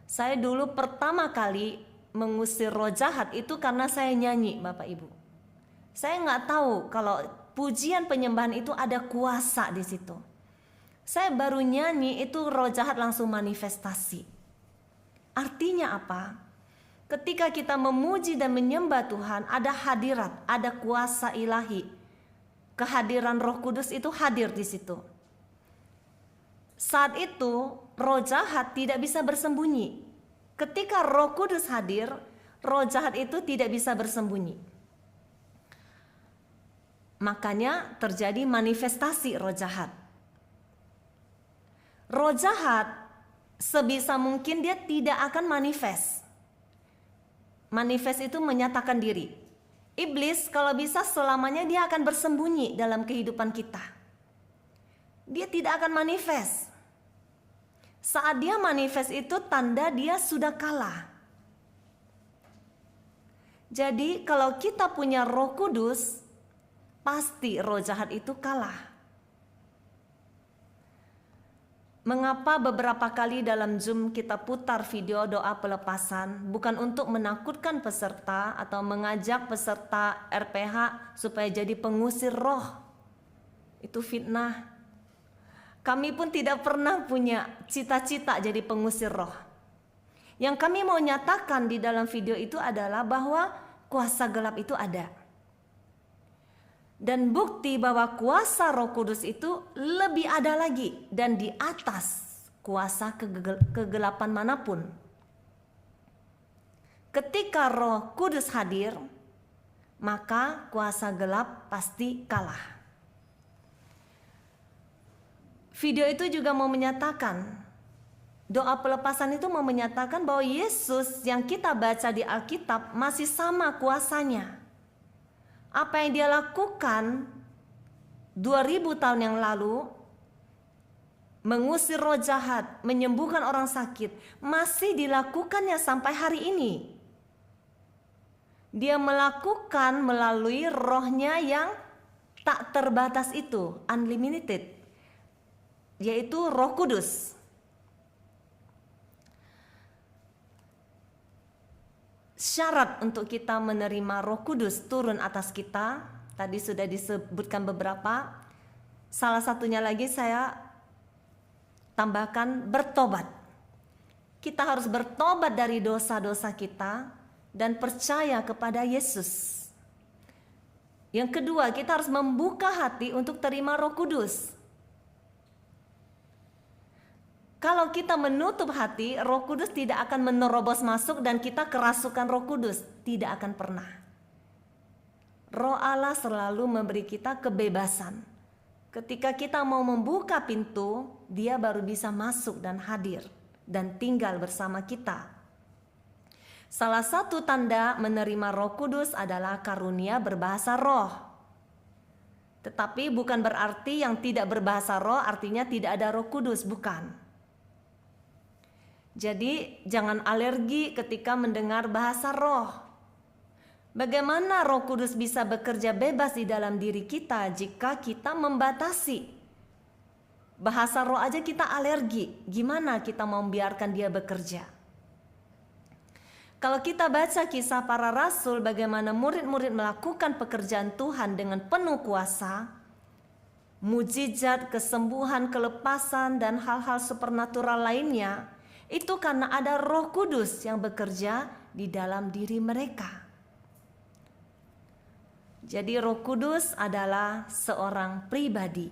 [SPEAKER 1] saya dulu pertama kali mengusir roh jahat itu karena saya nyanyi, Bapak Ibu. Saya nggak tahu kalau pujian penyembahan itu ada kuasa di situ. Saya baru nyanyi itu roh jahat langsung manifestasi. Artinya apa? Ketika kita memuji dan menyembah Tuhan, ada hadirat, ada kuasa ilahi. Kehadiran Roh Kudus itu hadir di situ. Saat itu roh jahat tidak bisa bersembunyi. Ketika Roh Kudus hadir, roh jahat itu tidak bisa bersembunyi. Makanya terjadi manifestasi roh jahat. Roh jahat sebisa mungkin dia tidak akan manifest. Manifest itu menyatakan diri. Iblis kalau bisa selamanya dia akan bersembunyi dalam kehidupan kita. Dia tidak akan manifest. Saat dia manifest itu tanda dia sudah kalah. Jadi kalau kita punya Roh Kudus, pasti roh jahat itu kalah. Mengapa beberapa kali dalam Zoom kita putar video doa pelepasan? Bukan untuk menakutkan peserta atau mengajak peserta RPH supaya jadi pengusir roh. Itu fitnah. Kami pun tidak pernah punya cita-cita jadi pengusir roh. Yang kami mau nyatakan di dalam video itu adalah bahwa kuasa gelap itu ada. Dan bukti bahwa kuasa Roh Kudus itu lebih ada lagi dan di atas kuasa kegelapan manapun. Ketika Roh Kudus hadir, maka kuasa gelap pasti kalah. Video itu juga mau menyatakan, doa pelepasan itu mau menyatakan bahwa Yesus yang kita baca di Alkitab masih sama kuasanya. Apa yang dia lakukan 2000 tahun yang lalu, mengusir roh jahat, menyembuhkan orang sakit, masih dilakukannya sampai hari ini. Dia melakukan melalui rohnya yang tak terbatas itu, unlimited, yaitu Roh Kudus. Syarat untuk kita menerima Roh Kudus turun atas kita, tadi sudah disebutkan beberapa. Salah satunya lagi saya tambahkan bertobat. Kita harus bertobat dari dosa-dosa kita dan percaya kepada Yesus. Yang kedua, kita harus membuka hati untuk terima Roh Kudus. Kalau kita menutup hati, Roh Kudus tidak akan menerobos masuk dan kita kerasukan Roh Kudus. Tidak akan pernah. Roh Allah selalu memberi kita kebebasan. Ketika kita mau membuka pintu, Dia baru bisa masuk dan hadir dan tinggal bersama kita. Salah satu tanda menerima Roh Kudus adalah karunia berbahasa roh. Tetapi bukan berarti yang tidak berbahasa roh artinya tidak ada Roh Kudus, bukan. Jadi jangan alergi ketika mendengar bahasa roh. Bagaimana Roh Kudus bisa bekerja bebas di dalam diri kita jika kita membatasi? Bahasa roh aja kita alergi, gimana kita mau membiarkan dia bekerja? Kalau kita baca kisah para rasul, bagaimana murid-murid melakukan pekerjaan Tuhan dengan penuh kuasa, mujizat, kesembuhan, kelepasan, dan hal-hal supernatural lainnya, itu karena ada Roh Kudus yang bekerja di dalam diri mereka. Jadi Roh Kudus adalah seorang pribadi.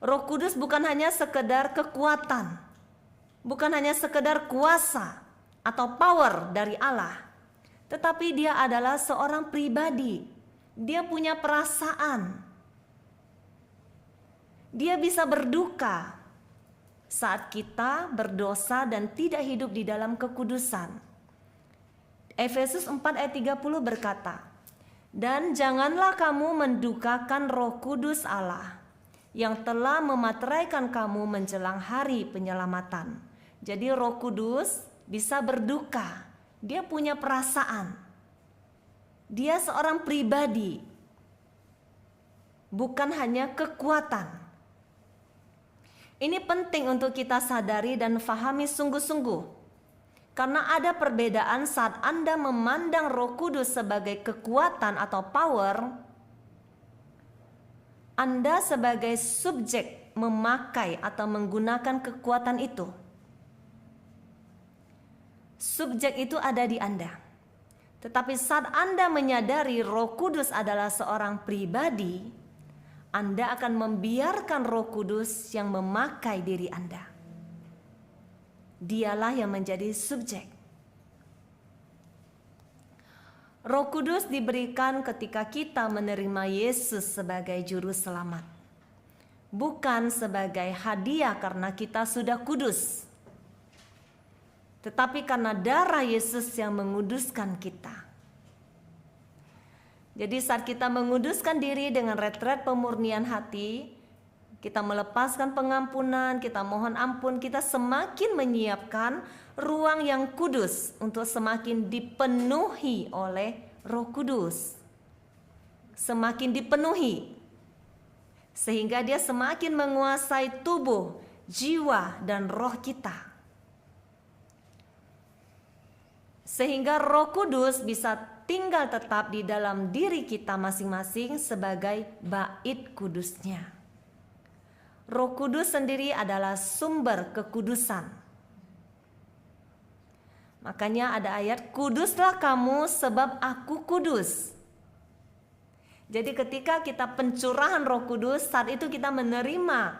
[SPEAKER 1] Roh Kudus bukan hanya sekedar kekuatan, bukan hanya sekedar kuasa atau power dari Allah, tetapi dia adalah seorang pribadi. Dia punya perasaan. Dia bisa berduka saat kita berdosa dan tidak hidup di dalam kekudusan. Efesus 4 ayat 30 berkata, "Dan janganlah kamu mendukakan Roh Kudus Allah yang telah memateraikan kamu menjelang hari penyelamatan." Jadi Roh Kudus bisa berduka. Dia punya perasaan. Dia seorang pribadi, bukan hanya kekuatan. Ini penting untuk kita sadari dan fahami sungguh-sungguh. Karena ada perbedaan saat Anda memandang Roh Kudus sebagai kekuatan atau power, Anda sebagai subjek memakai atau menggunakan kekuatan itu. Subjek itu ada di Anda. Tetapi saat Anda menyadari Roh Kudus adalah seorang pribadi, Anda akan membiarkan Roh Kudus yang memakai diri Anda. Dialah yang menjadi subjek. Roh Kudus diberikan ketika kita menerima Yesus sebagai juru selamat. Bukan sebagai hadiah karena kita sudah kudus, tetapi karena darah Yesus yang menguduskan kita. Jadi saat kita menguduskan diri dengan retret pemurnian hati, kita melepaskan pengampunan, kita mohon ampun, kita semakin menyiapkan ruang yang kudus untuk semakin dipenuhi oleh Roh Kudus. Semakin dipenuhi, sehingga dia semakin menguasai tubuh, jiwa, dan roh kita. Sehingga Roh Kudus bisa tinggal tetap di dalam diri kita masing-masing sebagai bait kudusnya. Roh Kudus sendiri adalah sumber kekudusan. Makanya ada ayat, "Kuduslah kamu sebab aku kudus." Jadi ketika kita pencurahan Roh Kudus, saat itu kita menerima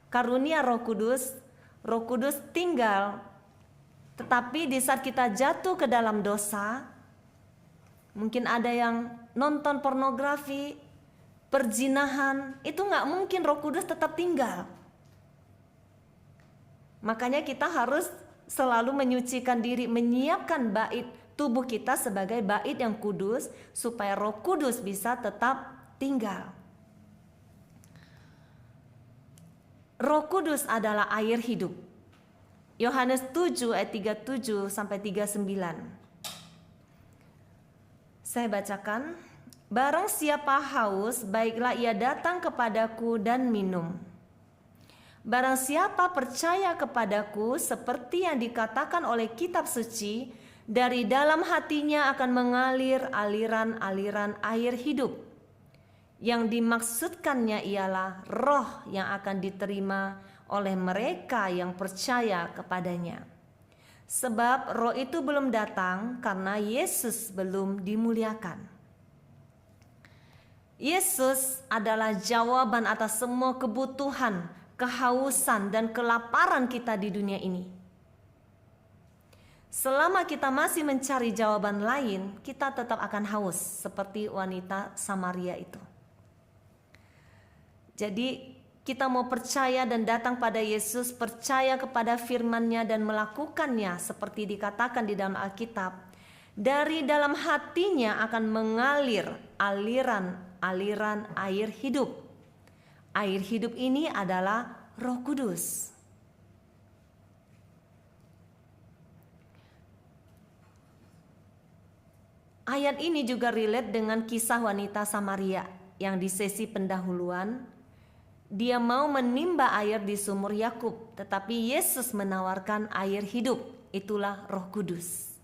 [SPEAKER 1] karunia Roh Kudus tinggal. Tetapi di saat kita jatuh ke dalam dosa, mungkin ada yang nonton pornografi, perzinahan, itu nggak mungkin Roh Kudus tetap tinggal. Makanya kita harus selalu menyucikan diri, menyiapkan bait tubuh kita sebagai bait yang kudus, supaya Roh Kudus bisa tetap tinggal. Roh Kudus adalah air hidup. Yohanes 7 ayat 37 sampai 39. Saya bacakan. Barang siapa haus, baiklah ia datang kepadaku dan minum. Barang siapa percaya kepadaku, seperti yang dikatakan oleh kitab suci, dari dalam hatinya akan mengalir aliran-aliran air hidup. Yang dimaksudkannya ialah roh yang akan diterima oleh mereka yang percaya kepadanya. Sebab roh itu belum datang karena Yesus belum dimuliakan. Yesus adalah jawaban atas semua kebutuhan, kehausan, dan kelaparan kita di dunia ini. Selama kita masih mencari jawaban lain, kita tetap akan haus seperti wanita Samaria itu. Jadi kita mau percaya dan datang pada Yesus, percaya kepada firman-Nya dan melakukannya seperti dikatakan di dalam Alkitab. Dari dalam hatinya akan mengalir aliran air hidup. Air hidup ini adalah Roh Kudus. Ayat ini juga relate dengan kisah wanita Samaria yang di sesi pendahuluan. Dia mau menimba air di sumur Yakub, tetapi Yesus menawarkan air hidup. Itulah Roh Kudus.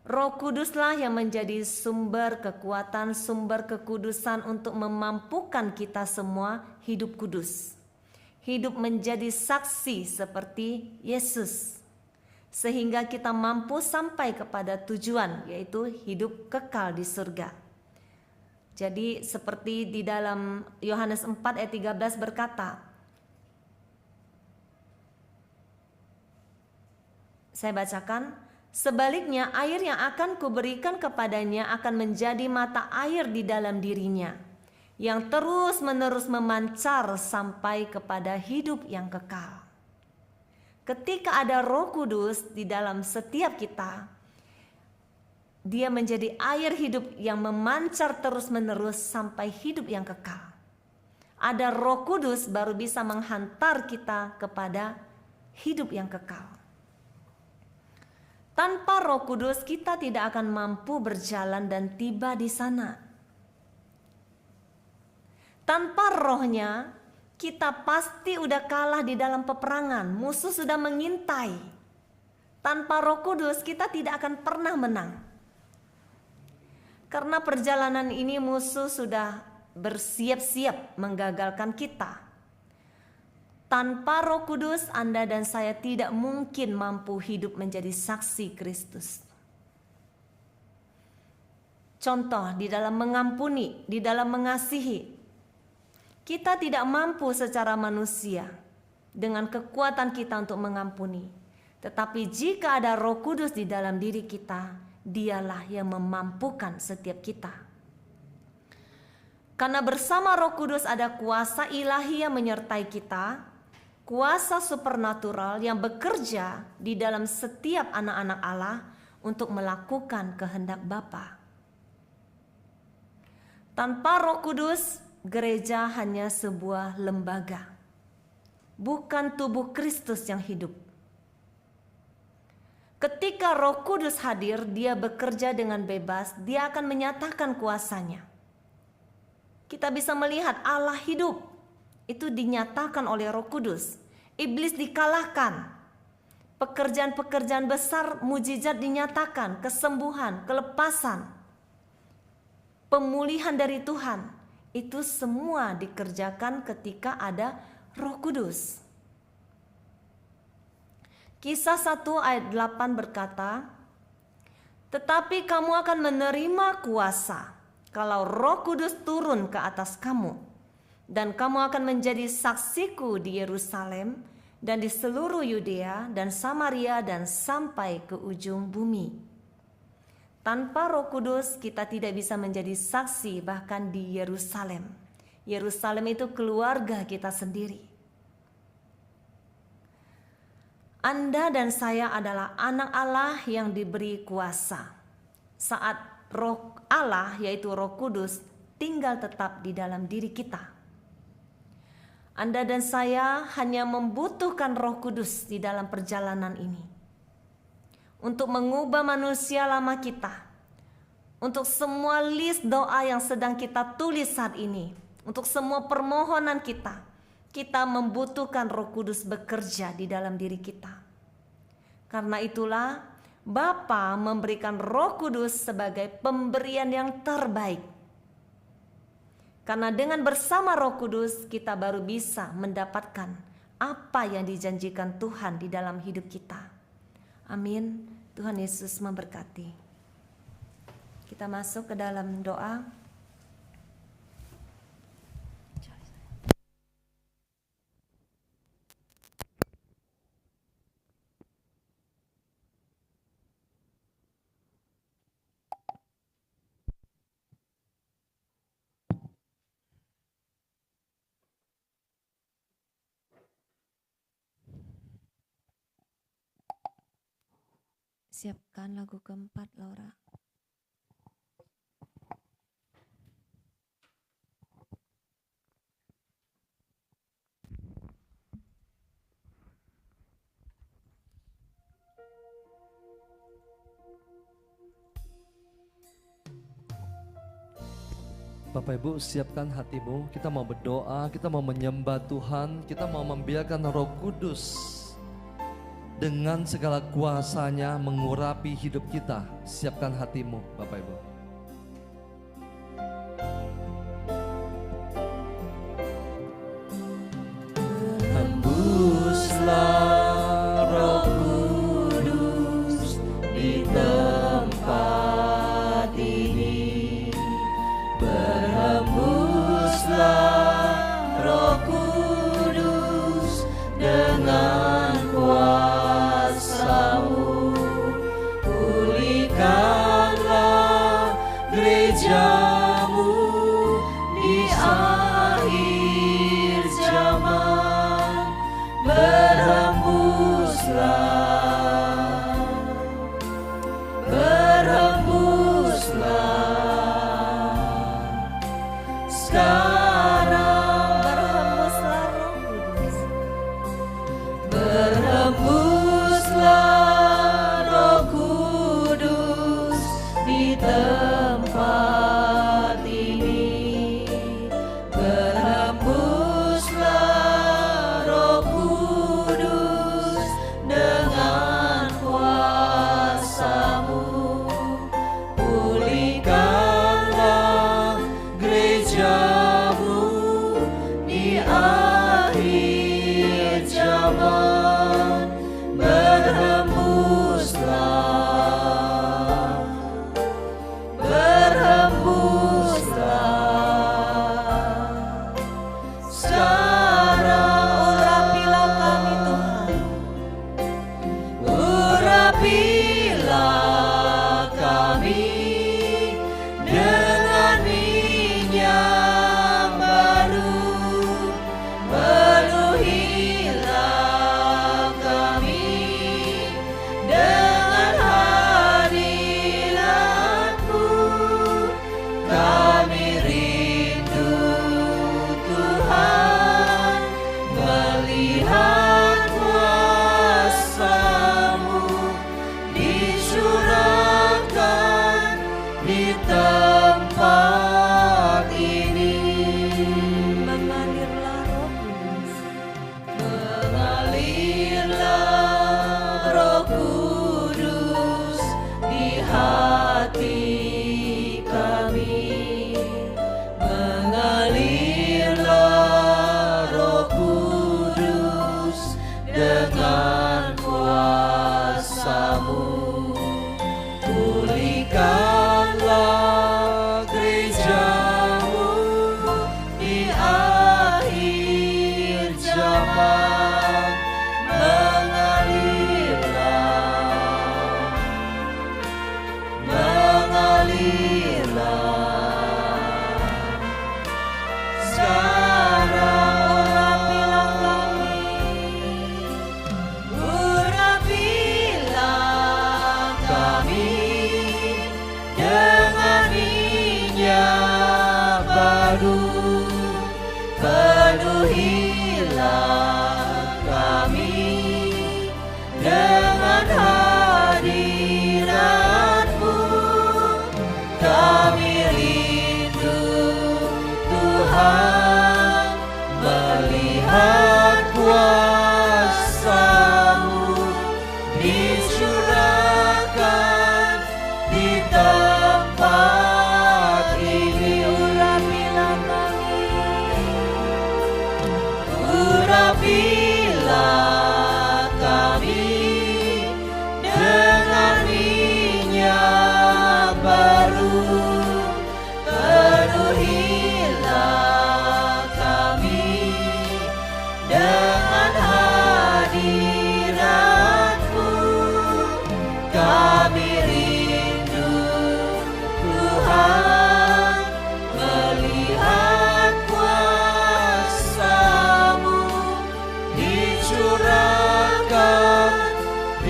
[SPEAKER 1] Roh Kuduslah yang menjadi sumber kekuatan, sumber kekudusan untuk memampukan kita semua hidup kudus. Hidup menjadi saksi seperti Yesus. Sehingga kita mampu sampai kepada tujuan, yaitu hidup kekal di surga. Jadi seperti di dalam Yohanes 4 ayat 13 berkata, saya bacakan, sebaliknya air yang akan kuberikan kepadanya akan menjadi mata air di dalam dirinya, yang terus menerus memancar sampai kepada hidup yang kekal. Ketika ada Roh Kudus di dalam setiap kita, Dia menjadi air hidup yang memancar terus-menerus sampai hidup yang kekal. Ada Roh Kudus baru bisa menghantar kita kepada hidup yang kekal. Tanpa Roh Kudus kita tidak akan mampu berjalan dan tiba di sana. Tanpa Rohnya kita pasti udah kalah di dalam peperangan, musuh sudah mengintai. Tanpa Roh Kudus kita tidak akan pernah menang. Karena perjalanan ini musuh sudah bersiap-siap menggagalkan kita. Tanpa Roh Kudus Anda dan saya tidak mungkin mampu hidup menjadi saksi Kristus. Contoh di dalam mengampuni, di dalam mengasihi. Kita tidak mampu secara manusia dengan kekuatan kita untuk mengampuni. Tetapi jika ada Roh Kudus di dalam diri kita, Dialah yang memampukan setiap kita. Karena bersama Roh Kudus ada kuasa ilahi yang menyertai kita, kuasa supernatural yang bekerja di dalam setiap anak-anak Allah untuk melakukan kehendak Bapa. Tanpa Roh Kudus, gereja hanya sebuah lembaga, bukan tubuh Kristus yang hidup. Ketika Roh Kudus hadir, Dia bekerja dengan bebas, Dia akan menyatakan kuasanya. Kita bisa melihat Allah hidup, itu dinyatakan oleh Roh Kudus. Iblis dikalahkan, pekerjaan-pekerjaan besar mujizat dinyatakan, kesembuhan, kelepasan, pemulihan dari Tuhan. Itu semua dikerjakan ketika ada Roh Kudus. Kisah 1 ayat 8 berkata, tetapi kamu akan menerima kuasa kalau Roh Kudus turun ke atas kamu, dan kamu akan menjadi saksiku di Yerusalem dan di seluruh Yudea dan Samaria dan sampai ke ujung bumi. Tanpa Roh Kudus kita tidak bisa menjadi saksi bahkan di Yerusalem. Yerusalem itu keluarga kita sendiri. Anda dan saya adalah anak Allah yang diberi kuasa. Saat Roh Allah yaitu Roh Kudus tinggal tetap di dalam diri kita. Anda dan saya hanya membutuhkan Roh Kudus di dalam perjalanan ini untuk mengubah manusia lama kita. Untuk semua list doa yang sedang kita tulis saat ini, untuk semua permohonan kita membutuhkan Roh Kudus bekerja di dalam diri kita. Karena itulah Bapa memberikan Roh Kudus sebagai pemberian yang terbaik. Karena dengan bersama Roh Kudus kita baru bisa mendapatkan apa yang dijanjikan Tuhan di dalam hidup kita. Amin. Tuhan Yesus memberkati. Kita masuk ke dalam doa. Siapkan lagu keempat, Laura.
[SPEAKER 3] Bapak Ibu, siapkan hatimu, kita mau berdoa, kita mau menyembah Tuhan, kita mau membiarkan Roh Kudus dengan segala kuasanya mengurapi hidup kita. Siapkan hatimu, Bapak Ibu.
[SPEAKER 2] Hembuslah Roh Kudus di tempat ini. Berhembuslah Roh Kudus dengan kuasa-Mu. Pulihkanlah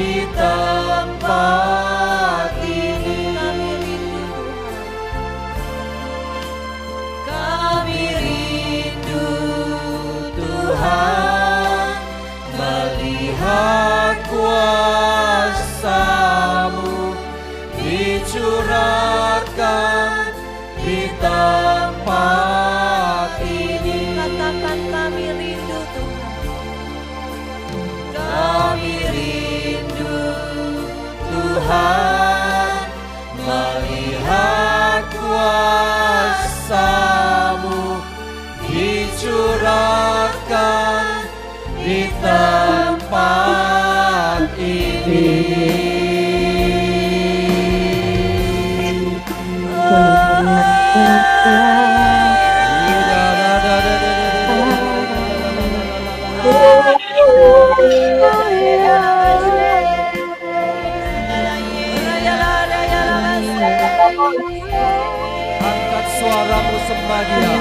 [SPEAKER 2] di tempat ini. Kami rindu Tuhan, melihat kuasa-Mu dicurahkan di tempat ini.
[SPEAKER 1] Katakan kami rindu Tuhan.
[SPEAKER 2] Kami rindu Tuhan, melihat kuasa-Mu dicurahkan di tempat ini. Angkat suaramu, sembah Dia.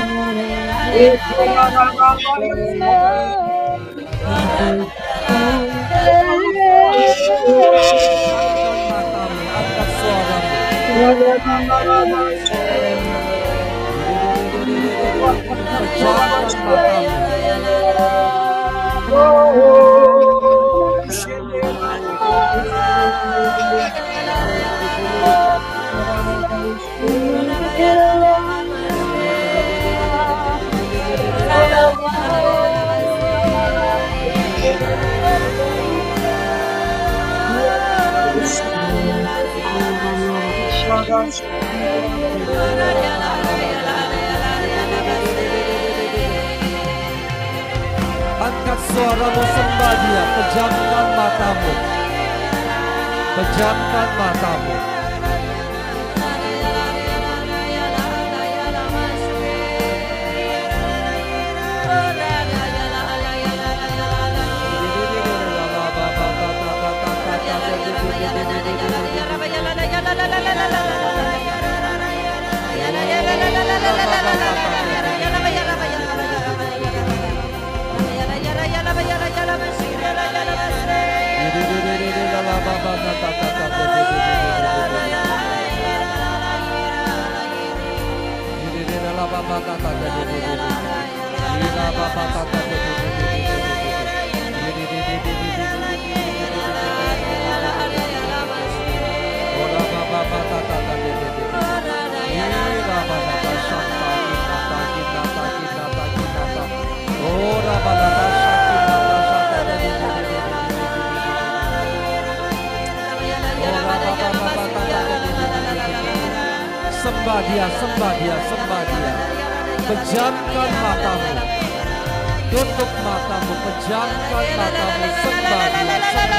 [SPEAKER 2] Angkat suaramu. Pejamkan Angkat suaramu, sembah Dia. Pejamkan matamu. Pejamkan matamu. Sembah Dia, sembah Dia, sembah Dia. Pejamkan matamu. Tutup matamu, pejamkan matamu, sembah Dia, sembah Dia,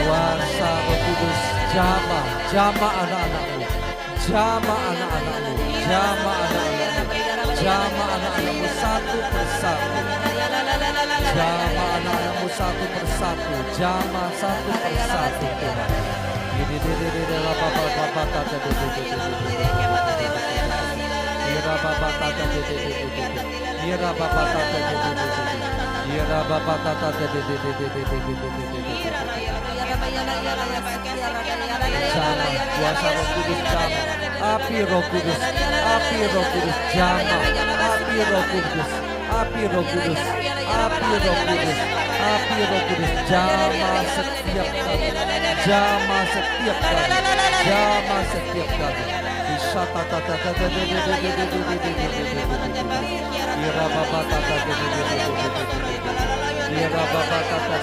[SPEAKER 2] Kuasa Roh Kudus, jamah anak-anakmu, jamah anak-anakmu, jamah anak-anakmu, jamah anak-anakmu satu persatu, jamah anak-anakmu satu persatu, jamah satu persatu Tuhan. Ini Ira baba tata Ira baba tata Jama, kuasa Roh Kudus jama, api Roh Kudus, api Roh Kudus jama, api Roh Kudus, api Roh Kudus, api Roh Kudus, api Roh Kudus jama setiap kali, jama setiap kali, jama setiap kali. Bisa tata tata Ira baba tata Ira baba tata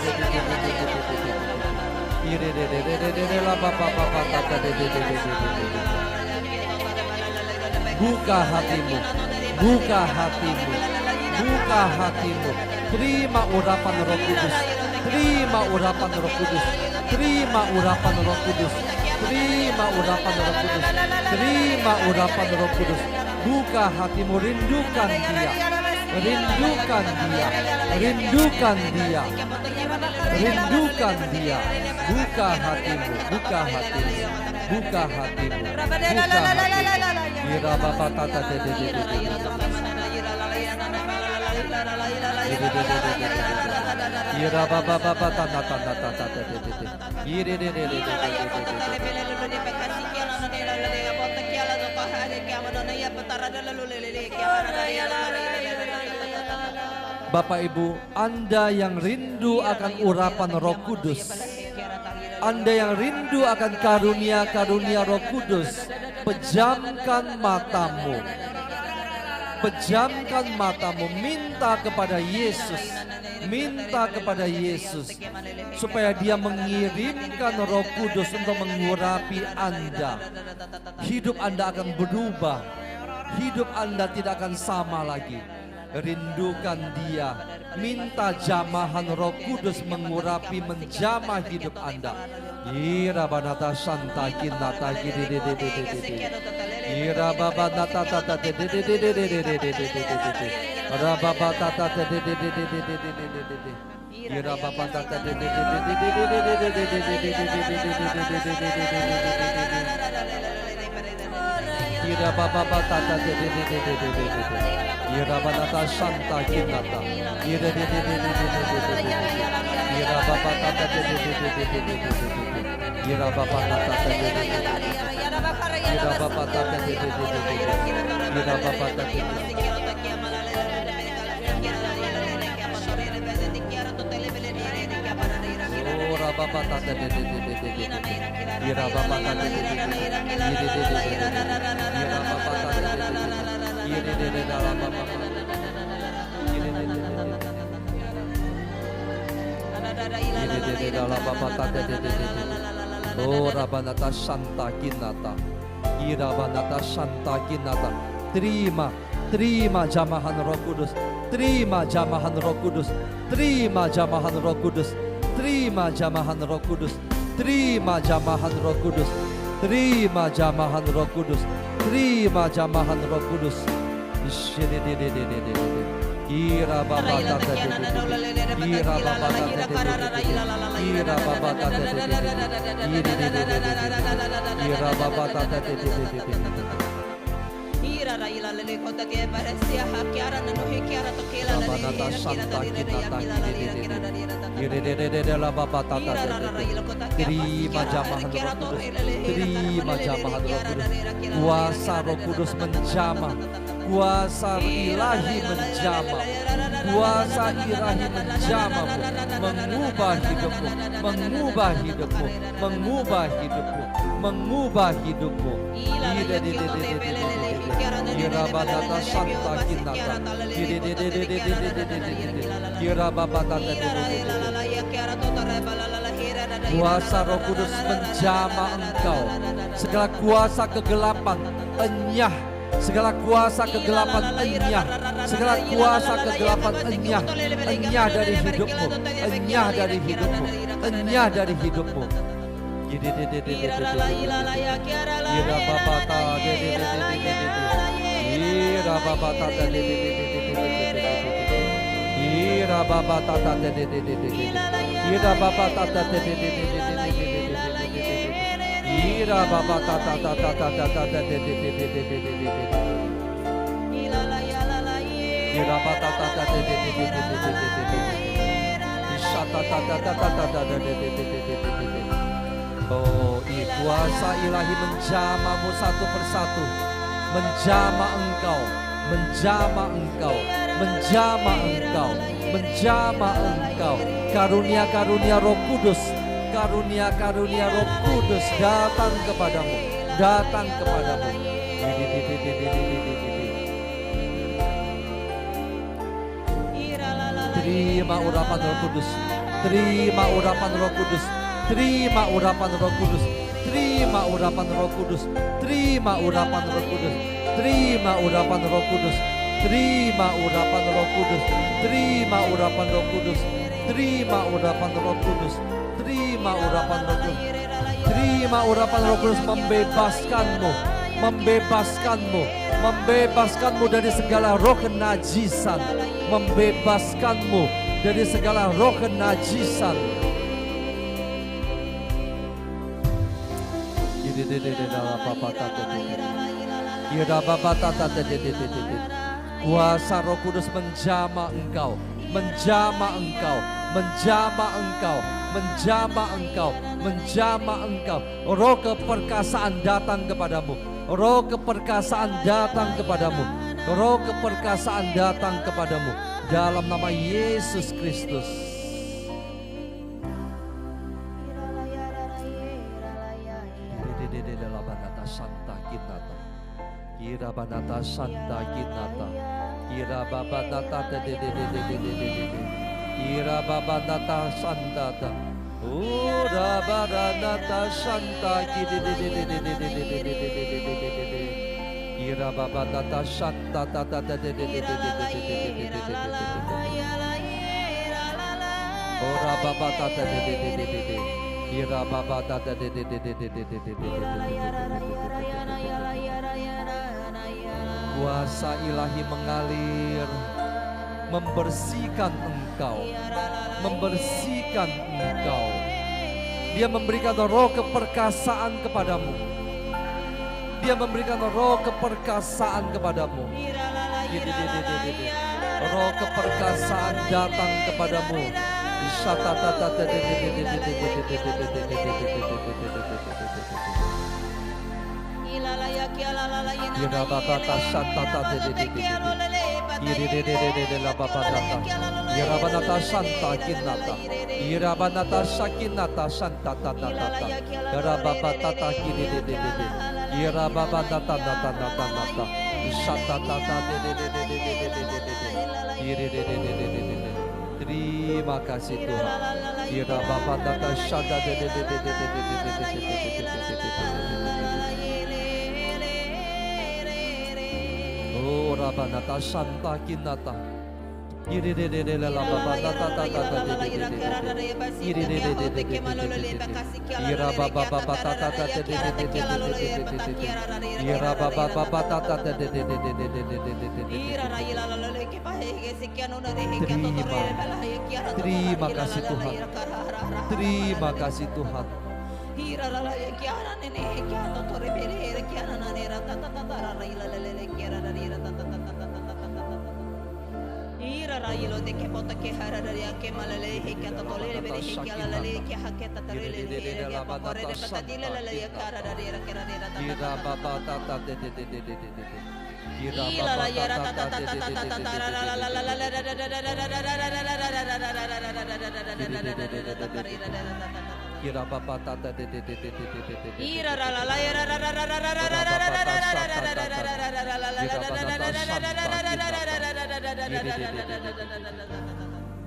[SPEAKER 2] Buka hatimu, buka hatimu, buka hatimu. Terima urapan Roh Kudus, terima urapan Roh Kudus, terima urapan Roh Kudus, terima urapan Roh Kudus, terima urapan Roh Kudus. Buka hatimu, rindukan Dia, rindukan Dia, rindukan Dia, rindukan Dia. Buka hatimu, buka hatimu, buka hatimu, buka hatimu. Ira baba tata Ira baba baba tata tata Bapak Ibu, Anda yang rindu akan urapan Roh Kudus, Anda yang rindu akan karunia-karunia Roh Kudus, pejamkan matamu. Pejamkan matamu, minta kepada Yesus, minta kepada Yesus supaya Dia mengirimkan Roh Kudus untuk mengurapi Anda. Hidup Anda akan berubah, hidup Anda tidak akan sama lagi. Rindukan Dia, minta jamahan Roh Kudus mengurapi, menjamah hidup Anda. Ira banata santa kinata gidi. Ira baba nata tata Rababa tata Ira baba tata Ira baba tata Ira banata santa kinata Ira Ira baba tata Ira baba tata Ira baba tata Ira baba tata Ora baba tata Ira baba tata Ira baba Ora banata santa kinata Ira banata santa kinata. Terima jamahan Roh Kudus, terima jamahan Roh Kudus, terima jamahan Roh Kudus, terima jamahan Roh Kudus, terima jamahan Roh Kudus, terima jamahan Roh Kudus, terima jamahan Roh Kudus. Ira baba tata Ira baba tata Ira baba tata Ira baba tata Terima jamahan Roh Kudus, terima jamahan Roh Kudus. Kuasa Roh Kudus menjamah, kuasa ilahi menjamah, kuasa ilahi menjamahmu, mengubah hidupmu, mengubah hidupmu, mengubah hidupmu, mengubah hidupmu. Ira banata santa kinata, ira baba tata. Kuasa Roh Kudus menjamah engkau. Segala kuasa kegelapan enyah, segala kuasa kegelapan enyah, segala kuasa kegelapan enyah, enyah dari hidupmu, enyah dari hidupmu, enyah dari hidupmu. Ira baba tata Ira baba tata Ira baba tata Ira baba tata Ira baba tata Oh, kuasa ilahi menjamamu satu persatu, menjama engkau, menjama engkau, menjama engkau, menjama engkau. Karunia-karunia Roh Kudus, karunia-karunia Roh Kudus datang kepadamu, datang kepadamu. Terima urapan Roh Kudus, terima urapan Roh Kudus, terima urapan Roh Kudus, terima urapan Roh Kudus, terima urapan Roh Kudus, terima urapan Roh Kudus, terima urapan Roh Kudus, terima urapan Roh Kudus, terima urapan Roh Kudus, terima urapan Roh Kudus, terima urapan Roh Kudus membebaskanmu, membebaskanmu, membebaskanmu dari segala roh kenajisan, membebaskanmu dari segala roh kenajisan. Kuasa Roh Kudus menjama engkau, menjama engkau, menjama engkau, menjama engkau, menjama engkau. Roh keperkasaan datang kepadamu, roh keperkasaan datang kepadamu, roh keperkasaan datang kepadamu dalam nama Yesus Kristus. Kira banata santa kinata, kira babanata kira babanata santa, ura baranata santa kira babanata santa ora babata kira babata kuasa ilahi mengalir, membersihkan engkau, membersihkan engkau. Dia memberikan roh keperkasaan kepadamu. Dia memberikan roh keperkasaan kepadamu. Roh keperkasaan datang kepadamu. Terima kasih Tuhan. Oh, Rabanata Santa Kinata. Terima kasih Tuhan. Terima kasih Tuhan.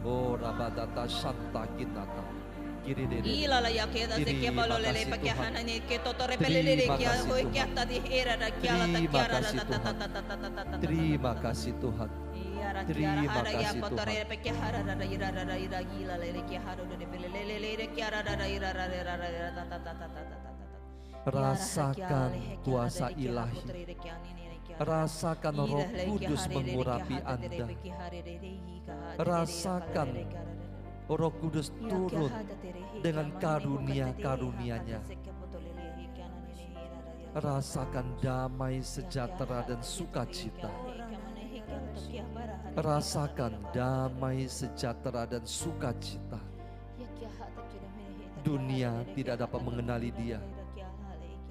[SPEAKER 2] Oh, Rabadata Santa Kinata. Terima kasih Tuhan. Terima kasih Tuhan. Rasakan kuasa ilahi. Rasakan Roh Kudus mengurapi Anda. Rasakan Roh Kudus turun dengan karunia-karunia-Nya. Rasakan damai, sejahtera dan sukacita.
[SPEAKER 3] Rasakan damai, sejahtera, dan sukacita. Dunia tidak dapat mengenali dia,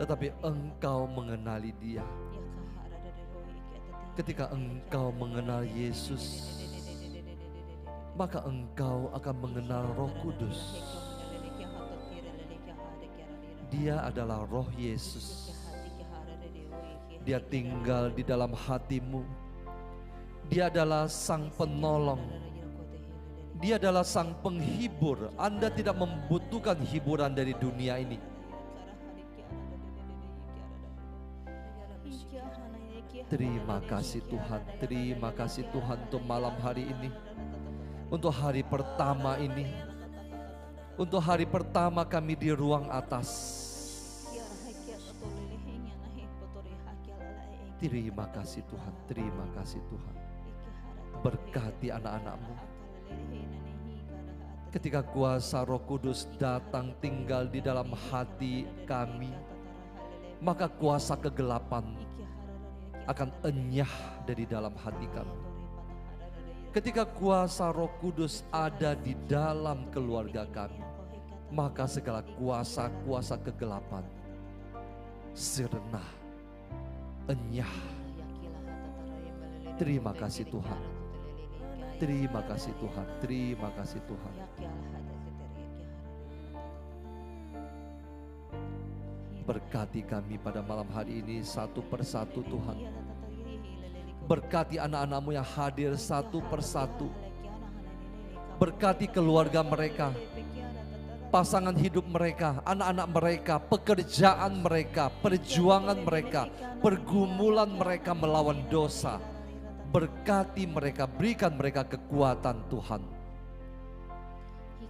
[SPEAKER 3] tetapi engkau mengenali dia. Ketika engkau mengenal Yesus, maka engkau akan mengenal Roh Kudus. Dia adalah Roh Yesus. Dia tinggal di dalam hatimu. Dia adalah Sang Penolong. Dia adalah Sang Penghibur. Anda tidak membutuhkan hiburan dari dunia ini. Terima kasih Tuhan, terima kasih Tuhan untuk malam hari ini. Untuk hari pertama ini. Untuk hari pertama kami di ruang atas. Terima kasih Tuhan, terima kasih Tuhan. Berkati anak-anak-Mu. Ketika kuasa Roh Kudus datang tinggal di dalam hati kami, maka kuasa kegelapan akan enyah dari dalam hati kami. Ketika kuasa Roh Kudus ada di dalam keluarga kami, maka segala kuasa-kuasa kegelapan sirna, enyah. Terima kasih Tuhan. Terima kasih Tuhan. Terima kasih Tuhan. Berkati kami pada malam hari ini satu persatu Tuhan. Berkati anak-anak-Mu yang hadir satu persatu. Berkati keluarga mereka, pasangan hidup mereka, anak-anak mereka, pekerjaan mereka, perjuangan mereka, pergumulan mereka melawan dosa. Berkati mereka, berikan mereka kekuatan Tuhan.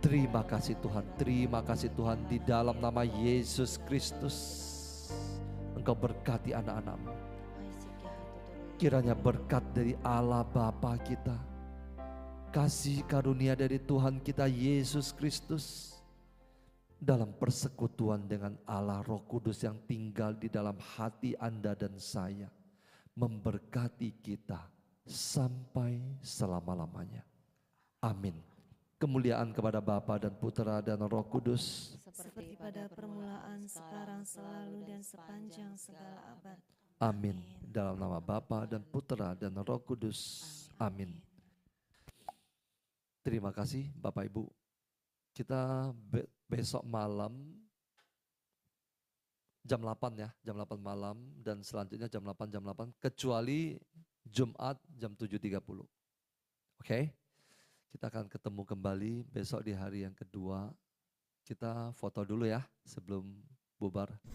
[SPEAKER 3] Terima kasih Tuhan, terima kasih Tuhan, di dalam nama Yesus Kristus Engkau berkati anak-anak-Mu. Kiranya berkat dari Allah Bapa kita, kasih karunia dari Tuhan kita Yesus Kristus, dalam persekutuan dengan Allah Roh Kudus yang tinggal di dalam hati Anda dan saya, memberkati kita sampai selama-lamanya. Amin. Kemuliaan kepada Bapa dan Putera dan Roh Kudus,
[SPEAKER 1] seperti pada permulaan, sekarang, selalu, dan sepanjang segala abad.
[SPEAKER 3] Amin. Dalam nama Bapa dan Putera dan Roh Kudus. Amin. Terima kasih Bapak Ibu. Kita besok malam jam 8 ya, jam 8 malam, dan selanjutnya jam 8, kecuali Jumat jam 7.30. Oke? Kita akan ketemu kembali besok di hari yang kedua. Kita foto dulu ya sebelum bubar.